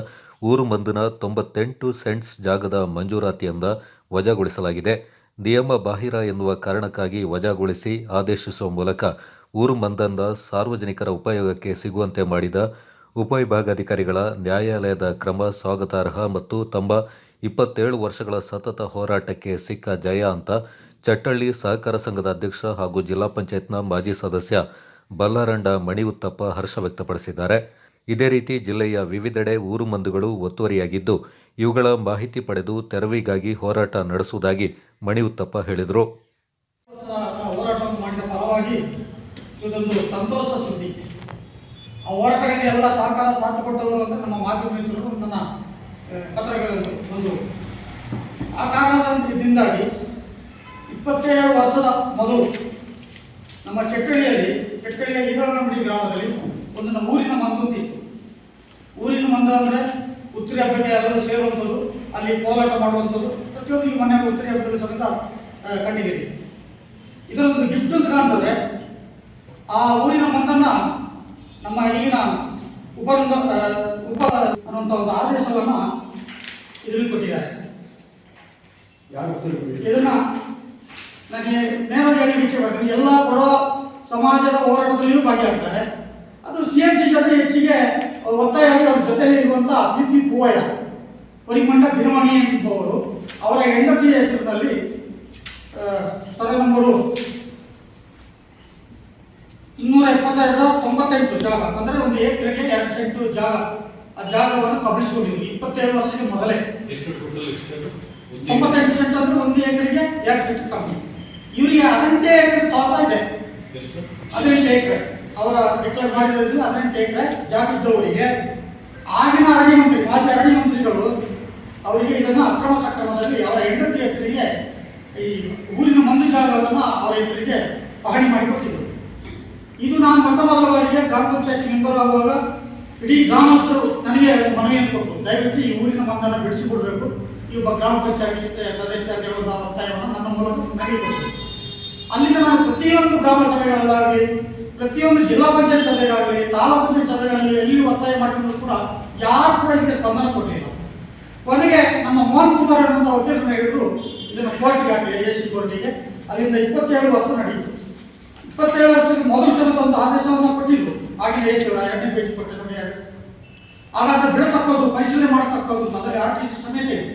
ಊರು ಮಂದನ 98 ಸೆಂಟ್ಸ್ ಜಾಗದ ಮಂಜೂರಾತಿಯಿಂದ ವಜಾಗೊಳಿಸಲಾಗಿದೆ. ನಿಯಮ ಬಾಹಿರ ಎನ್ನುವ ಕಾರಣಕ್ಕಾಗಿ ವಜಾಗೊಳಿಸಿ ಆದೇಶಿಸುವ ಮೂಲಕ ಊರು ಮಂದನ್ನ ಸಾರ್ವಜನಿಕರ ಉಪಯೋಗಕ್ಕೆ ಸಿಗುವಂತೆ ಮಾಡಿದ ಉಪವಿಭಾಗಾಧಿಕಾರಿಗಳ ನ್ಯಾಯಾಲಯದ ಕ್ರಮ ಸ್ವಾಗತಾರ್ಹ ಮತ್ತು ತಮ್ಮ 27 ವರ್ಷಗಳ ಸತತ ಹೋರಾಟಕ್ಕೆ ಸಿಕ್ಕ ಜಯ ಅಂತ ಚಟ್ಟಳ್ಳಿ ಸಹಕಾರ ಸಂಘದ ಅಧ್ಯಕ್ಷ ಹಾಗೂ ಜಿಲ್ಲಾ ಪಂಚಾಯತ್ನ ಮಾಜಿ ಸದಸ್ಯ ಬಲ್ಲಾರಂಡ ಮಣಿಉತ್ತಪ್ಪ ಹರ್ಷ ವ್ಯಕ್ತಪಡಿಸಿದ್ದಾರೆ. ಇದೇ ರೀತಿ ಜಿಲ್ಲೆಯ ವಿವಿಧೆಡೆ ಊರು ಮಂದುಗಳು ಒತ್ತುವರಿಯಾಗಿದ್ದು ಇವುಗಳ ಮಾಹಿತಿ ಪಡೆದು ತೆರವಿಗಾಗಿ ಹೋರಾಟ ನಡೆಸುವುದಾಗಿ ಮಣಿಉತ್ತಪ್ಪ ಹೇಳಿದರು. ಹೋರಾಟವನ್ನು ಮಾಡಿದ ಫಲವಾಗಿ ಇದೊಂದು ಸಂತೋಷ ಸುದ್ದಿ. ಆ ಹೋರಾಟಗಳಿಗೆ ಎಲ್ಲ ಸಹಕಾರ ಸಾಥ್ ಕೊಟ್ಟವರು ಅಂತ ನಮ್ಮ ಮಾಧ್ಯಮ ಮಿತ್ರರು ನನ್ನ ಪತ್ರಗಳಲ್ಲಿ ಒಂದು ಆ ಕಾರಣದಿಂದಾಗಿ 27 ವರ್ಷದ ಮೊದಲು ನಮ್ಮ ಚಟ್ಟಳ್ಳಿಯ ಈರಳಮುಡಿ ಗ್ರಾಮದಲ್ಲಿ ಒಂದು ನಮ್ಮ ಊರಿನ ಮಂದಂತ ಇತ್ತು. ಊರಿನ ಮಂದ ಅಂದರೆ ಉತ್ತರಿ ಹಬ್ಬಕ್ಕೆ ಎಲ್ಲರೂ ಸೇರುವಂಥದ್ದು, ಅಲ್ಲಿ ಕೋಲಾಟ ಮಾಡುವಂಥದ್ದು, ಪ್ರತಿಯೊಂದು ಈ ಮನೆ ಉತ್ತರಿ ಹಬ್ಬದಲ್ಲಿ ಸಮೇತ ಕಂಡಿದ್ದೀವಿ. ಇದರೊಂದು ಗಿಫ್ಟ್ ಅಂತ ಕಾಣ್ತದೆ. ಆ ಊರಿನ ಮಂದನ್ನ ನಮ್ಮ ಈಗಿನ ಉಪ ಅನ್ನುವಂಥ ಒಂದು ಆದೇಶವನ್ನು ಇದರಲ್ಲಿ ಕೊಟ್ಟಿದ್ದಾರೆ. ಇದನ್ನ ನನಗೆ ನೇರವಾಗಿ ಹೇಳಿ ಇಚ್ಛೆ ಮಾಡ್ತೀನಿ. ಎಲ್ಲ ಕೊಡೋ ಸಮಾಜದ ಹೋರಾಟದಲ್ಲಿಯೂ ಭಾಗಿಯಾಗ್ತಾರೆ. ಅದು CNC ಜೊತೆ ಹೆಚ್ಚಿಗೆ ಒತ್ತಾಯವಾಗಿ ಅವ್ರ ಜೊತೆಯಲ್ಲಿ ಇರುವಂಥ BP ಪೂವಯ್ಯ ಪರಿಮಂಡ ದಿನಮಣಿ ಎಂಬುವವರು ಅವರ ಹೆಂಡತಿಯ ಹೆಸರಿನಲ್ಲಿ ಸರ್ವೆ ನಂಬರು 272-98 ಜಾಗ ಅಂದರೆ ಒಂದು ಎಕರೆಗೆ 2 ಸೆಂಟ್ ಜಾಗ, ಆ ಜಾಗವನ್ನು ಕಬಳಿಸಿಕೊಂಡಿದ್ವಿ 27 ವರ್ಷಕ್ಕೆ ಮೊದಲೇ. 98 ಸೆಂಟ್ ಅಂದ್ರೆ ಒಂದು ಎಕರೆಗೆ 2 ಸೆಂಟ್ ಕಮ್ಮಿ. ಇವರಿಗೆ 18 ಎಕರೆ ತೋಟ ಇದೆ. 18 ಎಕರೆ ಅವರ ಡಿಕ್ಲೇರ್ ಮಾಡಿರೋದ್ರಿಂದ 18 ಎಕರೆ ಜಾಗ ಇದ್ದವರಿಗೆ ಆಗಿನ ಅರಣ್ಯ ಮಂತ್ರಿ, ಮಾಜಿ ಅರಣ್ಯ ಮಂತ್ರಿಗಳು ಅವರಿಗೆ ಇದನ್ನು ಅಕ್ರಮ ಸಕ್ರಮದಲ್ಲಿ ಅವರ ಹೆಂಡತಿ ಹೆಸರಿಗೆ ಈ ಊರಿನ ಮಂದು ಜಾಗವನ್ನು ಅವರ ಹೆಸರಿಗೆ ಪಹಣಿ ಮಾಡಿಕೊಟ್ಟಿದ್ದರು. ಇದು ನಾನು ಮೊಟ್ಟ ಮೊದಲ ಬಾರಿಗೆ ಗ್ರಾಮ ಪಂಚಾಯತ್ ಮೆಂಬರ್ ಆಗುವಾಗ ಇಡೀ ಗ್ರಾಮಸ್ಥರು ನನಗೆ ಮನವಿಯನ್ನು ಕೊಟ್ಟರು, ದಯವಿಟ್ಟು ಈ ಊರಿನ ಮಂದನ್ನು ಬಿಡಿಸಿಕೊಡ್ಬೇಕು, ಈ ಒಬ್ಬ ಗ್ರಾಮ ಪಂಚಾಯತ್ ಸದಸ್ಯ ಆಗಿರುವಂಥ ಒತ್ತಾಯವನ್ನು ನನ್ನ ಮೂಲಕ ನನಗೆ ಕೊಟ್ಟರು. ಅಲ್ಲಿಂದ ನಾನು ಪ್ರತಿಯೊಂದು ಗ್ರಾಮ ಸಭೆಗಳಲ್ಲಾಗಲಿ, ಪ್ರತಿಯೊಂದು ಜಿಲ್ಲಾ ಪಂಚಾಯತ್ ಸಭೆಗಳಾಗಲಿ, ತಾಲೂಕು ಪಂಚಾಯತ್ ಸಭೆಗಳಲ್ಲಿ ಎಲ್ಲಿ ಒತ್ತಾಯ ಮಾಡಿದ್ರು ಕೂಡ ಯಾರು ಕೂಡ ಇದಕ್ಕೆ ಸ್ಪಂದನೆ ಕೊಟ್ಟಿಲ್ಲ. ಕೊನೆಗೆ ನಮ್ಮ ಮೋಹನ್ ಕುಮಾರ್ ಅನ್ನುವಂಥ ವಕೀಲರನ್ನ ಹಿಡಿದು ಇದನ್ನು ಕೋರ್ಟಿಗೆ ಹಾಕಿದೆ, AC ಕೋರ್ಟಿಗೆ. ಅಲ್ಲಿಂದ 27 ವರ್ಷ ನಡೆಯಿತು. 27 ವರ್ಷಕ್ಕೆ ಮೊದಲು ಸಮೇತ ಒಂದು ಆದೇಶವನ್ನು ಕೊಟ್ಟಿದ್ರು ಆಗಿನ AC 2ನೇ ಪೇಜ್ ಕೊಟ್ಟೆ ನಮಗೆ. ಹಾಗಾದ್ರೆ ಬಿಡತಕ್ಕದ್ದು, ಪರಿಶೀಲನೆ ಮಾಡತಕ್ಕದ್ದು ಅದರಲ್ಲಿ RTC ಸಮೇತ ಇದೆ.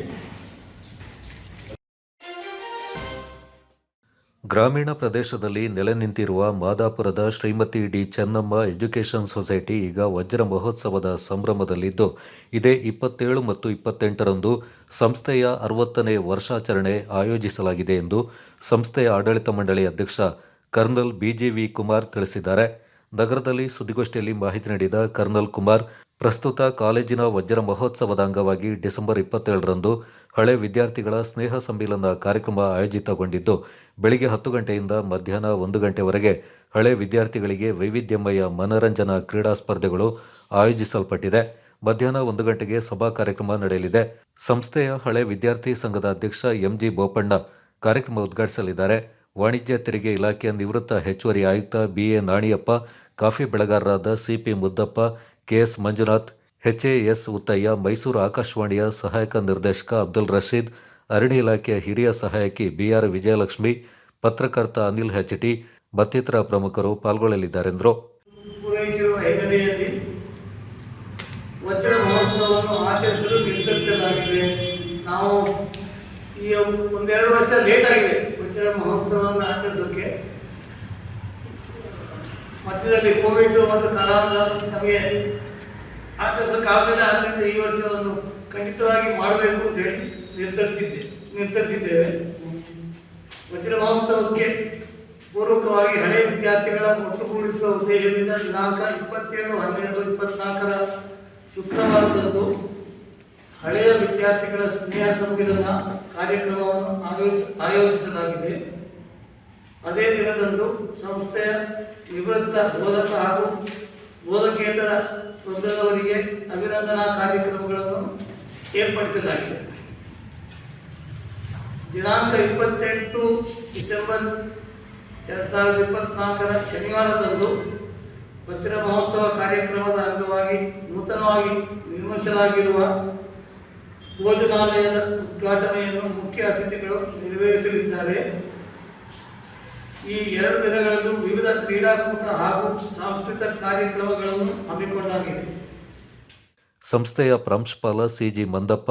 ಗ್ರಾಮೀಣ ಪ್ರದೇಶದಲ್ಲಿ ನೆಲೆ ನಿಂತಿರುವ ಮಾದಾಪುರದ Shrimati D Chennamma education society ಈಗ ವಜ್ರ ಮಹೋತ್ಸವದ ಸಂಭ್ರಮದಲ್ಲಿದ್ದು, ಇದೇ 27 ಮತ್ತು 28ರಂದು ಸಂಸ್ಥೆಯ 60ನೇ ವರ್ಷಾಚರಣೆ ಆಯೋಜಿಸಲಾಗಿದೆ ಎಂದು ಸಂಸ್ಥೆಯ ಆಡಳಿತ ಮಂಡಳಿ ಅಧ್ಯಕ್ಷ ಕರ್ನಲ್ BGV ಕುಮಾರ್ ತಿಳಿಸಿದ್ದಾರೆ. ನಗರದಲ್ಲಿ ಸುದ್ದಿಗೋಷ್ಠಿಯಲ್ಲಿ ಮಾಹಿತಿ ನೀಡಿದ ಕರ್ನಲ್ ಕುಮಾರ್, ಪ್ರಸ್ತುತ ಕಾಲೇಜಿನ ವಜ್ರ ಮಹೋತ್ಸವದ ಅಂಗವಾಗಿ ಡಿಸೆಂಬರ್ 27ರಂದು ಹಳೆ ವಿದ್ಯಾರ್ಥಿಗಳ ಸ್ನೇಹ ಸಮ್ಮೇಳನ ಕಾರ್ಯಕ್ರಮ ಆಯೋಜಿತಗೊಂಡಿದ್ದು, ಬೆಳಿಗ್ಗೆ 10 ಗಂಟೆಯಿಂದ ಮಧ್ಯಾಹ್ನ 1 ಗಂಟೆವರೆಗೆ ಹಳೆ ವಿದ್ಯಾರ್ಥಿಗಳಿಗೆ ವೈವಿಧ್ಯಮಯ ಮನರಂಜನಾ ಕ್ರೀಡಾ ಸ್ಪರ್ಧೆಗಳು ಆಯೋಜಿಸಲ್ಪಟ್ಟಿದೆ. ಮಧ್ಯಾಹ್ನ 1 ಗಂಟೆಗೆ ಸಭಾ ಕಾರ್ಯಕ್ರಮ ನಡೆಯಲಿದೆ. ಸಂಸ್ಥೆಯ ಹಳೆ ವಿದ್ಯಾರ್ಥಿ ಸಂಘದ ಅಧ್ಯಕ್ಷ MG ಬೋಪಣ್ಣ ಕಾರ್ಯಕ್ರಮ ಉದ್ಘಾಟಿಸಲಿದ್ದಾರೆ. ವಾಣಿಜ್ಯ ತೆರಿಗೆ ಇಲಾಖೆಯ ನಿವೃತ್ತ ಹೆಚ್ಚುವರಿ ಆಯುಕ್ತ BA ನಾಣಿಯಪ್ಪ, ಕಾಫಿ ಬೆಳೆಗಾರರಾದ CP Muddappa, KS Manjunath, HAS Uttayya, Mysuru ಆಕಾಶವಾಣಿಯ ಸಹಾಯಕ ನಿರ್ದೇಶಕ ಅಬ್ದುಲ್ ರಶೀದ್, ಅರಣ್ಯ ಇಲಾಖೆಯ ಹಿರಿಯ ಸಹಾಯಕಿ BR ವಿಜಯಲಕ್ಷ್ಮಿ, ಪತ್ರಕರ್ತ ಅನಿಲ್ HT ಮತ್ತಿತರ ಪ್ರಮುಖರು ಪಾಲ್ಗೊಳ್ಳಲಿದ್ದಾರೆಂದರು. ಪೂರೈಸಿರುವ ಹಿನ್ನೆಲೆಯಲ್ಲಿ ವಜ್ರ ಮಹೋತ್ಸವವನ್ನು ಆಚರಿಸಲು ನಿರ್ಧರಿಸಲಾಗಿದೆ. ನಾವು ಈ 1-2 ವರ್ಷ ಲೇಟ್ ಆಗಿದೆ ವಜ್ರ ಮಹೋತ್ಸವವನ್ನು ಆಚರಿಸೋಕ್ಕೆ. ಮಧ್ಯದಲ್ಲಿ ಕೋವಿಡ್ ಮತ್ತು ಕರೋನಾ ನಮಗೆ ಆಚರಿಸೋಕ್ಕಾಗಲಿಲ್ಲ. ಆದ್ದರಿಂದ ಈ ವರ್ಷ ಒಂದು ಖಂಡಿತವಾಗಿ ಮಾಡಬೇಕು ಅಂತ ಹೇಳಿ ನಿರ್ಧರಿಸಿದ್ದೇವೆ. ವಜ್ರ ಮಹೋತ್ಸವಕ್ಕೆ ಪೂರ್ವಕವಾಗಿ ಹಳೆಯ ವಿದ್ಯಾರ್ಥಿಗಳ ಒಟ್ಟುಗೂಡಿಸುವ ಉದ್ದೇಶದಿಂದ ದಿನಾಂಕ 27/12/24 ಶುಕ್ರವಾರದಂದು ಹಳೆಯ ವಿದ್ಯಾರ್ಥಿಗಳ ಸ್ನೇಹ ಸಮ್ಮಿಲನ ಕಾರ್ಯಕ್ರಮವನ್ನು ಆಯೋಜಿಸಲಾಗಿದೆ. ಅದೇ ದಿನದಂದು ಸಂಸ್ಥೆಯ ನಿವೃತ್ತ ಬೋಧಕ ಹಾಗೂ ಬೋಧಕೇತರ ವೃಂದದವರಿಗೆ ಅಭಿನಂದನಾ ಕಾರ್ಯಕ್ರಮಗಳನ್ನು ಏರ್ಪಡಿಸಲಾಗಿದೆ. ದಿನಾಂಕ 28 ಡಿಸೆಂಬರ್ 2024 ಶನಿವಾರದಂದು ವಜ್ರ ಮಹೋತ್ಸವ ಕಾರ್ಯಕ್ರಮದ ಅಂಗವಾಗಿ ನೂತನವಾಗಿ ನಿರ್ಮಿಸಲಾಗಿರುವ ಭೋಜನಾಲಯದ ಉದ್ಘಾಟನೆಯನ್ನು ಮುಖ್ಯ ಅತಿಥಿಗಳು ನೆರವೇರಿಸಲಿದ್ದಾರೆ. ಈ 2 ದಿನಗಳಲ್ಲೂ ವಿವಿಧ ಕ್ರೀಡಾಕೂಟ ಹಾಗೂ ಸಾಂಸ್ಕೃತಿಕ ಕಾರ್ಯಕ್ರಮಗಳನ್ನು ಹಮ್ಮಿಕೊಳ್ಳಲಾಗಿದೆ. ಸಂಸ್ಥೆಯ ಪ್ರಾಂಶುಪಾಲ ಸಿಜಿ ಮಂದಪ್ಪ,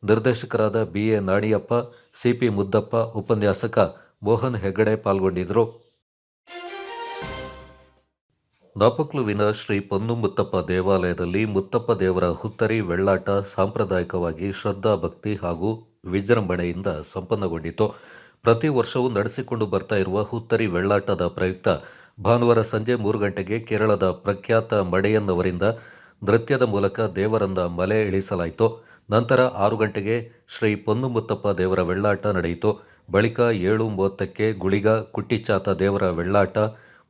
ನಿರ್ದೇಶಕರಾದ ಬಿಎ ನಾಣಿಯಪ್ಪ, ಸಿಪಿ ಮುದ್ದಪ್ಪ, ಉಪನ್ಯಾಸಕ ಮೋಹನ್ ಹೆಗಡೆ ಪಾಲ್ಗೊಂಡಿದ್ದರು. ನಾಪಕ್ಲುವಿನ ಶ್ರೀ ಪೊನ್ನು ಮುತ್ತಪ್ಪ ದೇವಾಲಯದಲ್ಲಿ ಮುತ್ತಪ್ಪ ದೇವರ ಹುತ್ತರಿ வெಳ್ಳಾಟ ಸಾಂಪ್ರದಾಯಿಕವಾಗಿ ಶ್ರದ್ಧಾ ಭಕ್ತಿ ಹಾಗೂ ವಿಜೃಂಭಣೆಯಿಂದ ಸಂಪನ್ನಗೊಂಡಿತು. ಪ್ರತಿ ವರ್ಷವೂ ನಡೆಸಿಕೊಂಡು ಬರ್ತಾ ಇರುವ ಹುತ್ತರಿ வெಳ್ಳಾಟದ ಪ್ರಯುಕ್ತ ಭಾನುವಾರ ಸಂಜೆ 3 ಗಂಟೆಗೆ ಕೇರಳದ ಪ್ರಖ್ಯಾತ ಮಡೆಯನ್ನವರಿಂದ ನೃತ್ಯದ ಮೂಲಕ ದೇವರನ್ನ ಮಲೆ ಇಳಿಸಲಾಯಿತು. ನಂತರ 6 ಗಂಟೆಗೆ ಶ್ರೀ ಪೊನ್ನು ಮುತ್ತಪ್ಪ ದೇವರ வெಳ್ಳಾಟ ನಡೆಯಿತು. ಬಳಿಕ 7:30ಕ್ಕೆ ಗುಳಿಗ ಕುಟ್ಟಿಚಾತ ದೇವರ வெಳ್ಳಾಟ,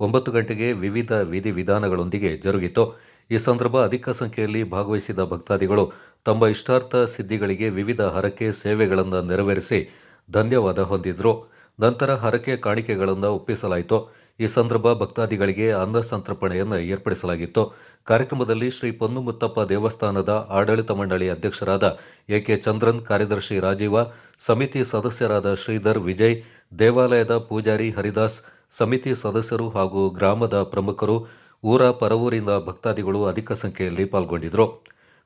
9 ಗಂಟೆಗೆ ವಿವಿಧ ವಿಧಿವಿಧಾನಗಳೊಂದಿಗೆ ಜರುಗಿತು. ಈ ಸಂದರ್ಭ ಅಧಿಕ ಸಂಖ್ಯೆಯಲ್ಲಿ ಭಾಗವಹಿಸಿದ ಭಕ್ತಾದಿಗಳು ತಮ್ಮ ಇಷ್ಟಾರ್ಥ ಸಿದ್ಧಿಗಳಿಗೆ ವಿವಿಧ ಹರಕೆ ಸೇವೆಗಳನ್ನು ನೆರವೇರಿಸಿ ಧನ್ಯವಾದ ಹೊಂದಿದ್ರು. ನಂತರ ಹರಕೆ ಕಾಣಿಕೆಗಳನ್ನು ಒಪ್ಪಿಸಲಾಯಿತು. ಈ ಸಂದರ್ಭ ಭಕ್ತಾದಿಗಳಿಗೆ ಅನ್ನ ಸಂತರ್ಪಣೆಯನ್ನು ಏರ್ಪಡಿಸಲಾಗಿತ್ತು. ಕಾರ್ಯಕ್ರಮದಲ್ಲಿ ಶ್ರೀ ಪೊನ್ನು ಮುತ್ತಪ್ಪ ದೇವಸ್ಥಾನದ ಆಡಳಿತ ಮಂಡಳಿ ಅಧ್ಯಕ್ಷರಾದ ಎಕೆ ಚಂದ್ರನ್, ಕಾರ್ಯದರ್ಶಿ ರಾಜೀವ, ಸಮಿತಿ ಸದಸ್ಯರಾದ ಶ್ರೀಧರ್, ವಿಜಯ್, ದೇವಾಲಯದ ಪೂಜಾರಿ ಹರಿದಾಸ್, ಸಮಿತಿ ಸದಸ್ಯರು ಹಾಗೂ ಗ್ರಾಮದ ಪ್ರಮುಖರು, ಊರ ಪರವೂರಿನ ಭಕ್ತಾದಿಗಳು ಅಧಿಕ ಸಂಖ್ಯೆಯಲ್ಲಿ ಪಾಲ್ಗೊಂಡಿದ್ದರು.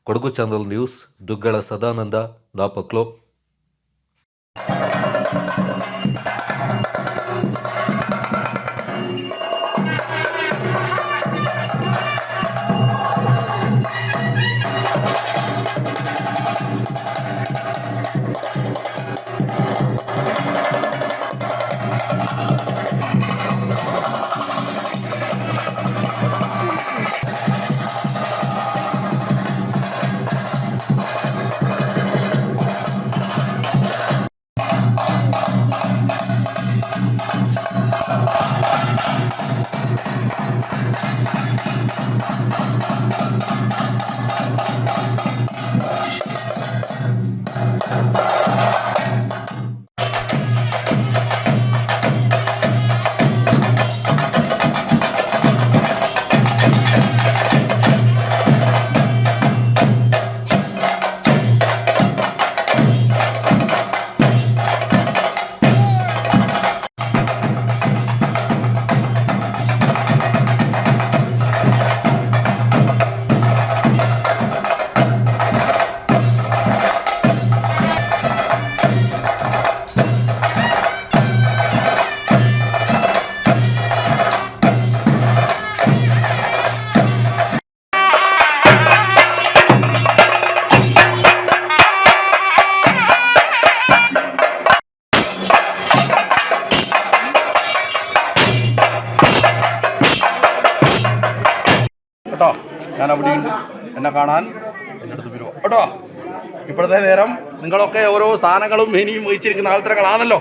Kodagu channel news, Duggala Sadananda, Napoklu. കേട്ടോ, ഞാൻ അവിടെയുണ്ട്, എന്നെ കാണാൻ എൻ്റെ അടുത്ത് വരുമോ കേട്ടോ. ഇപ്പോഴത്തെ നേരം നിങ്ങളൊക്കെ ഓരോ സ്ഥാനങ്ങളും ഇനിയും വഹിച്ചിരിക്കുന്ന ആൾക്കാരാണല്ലോ.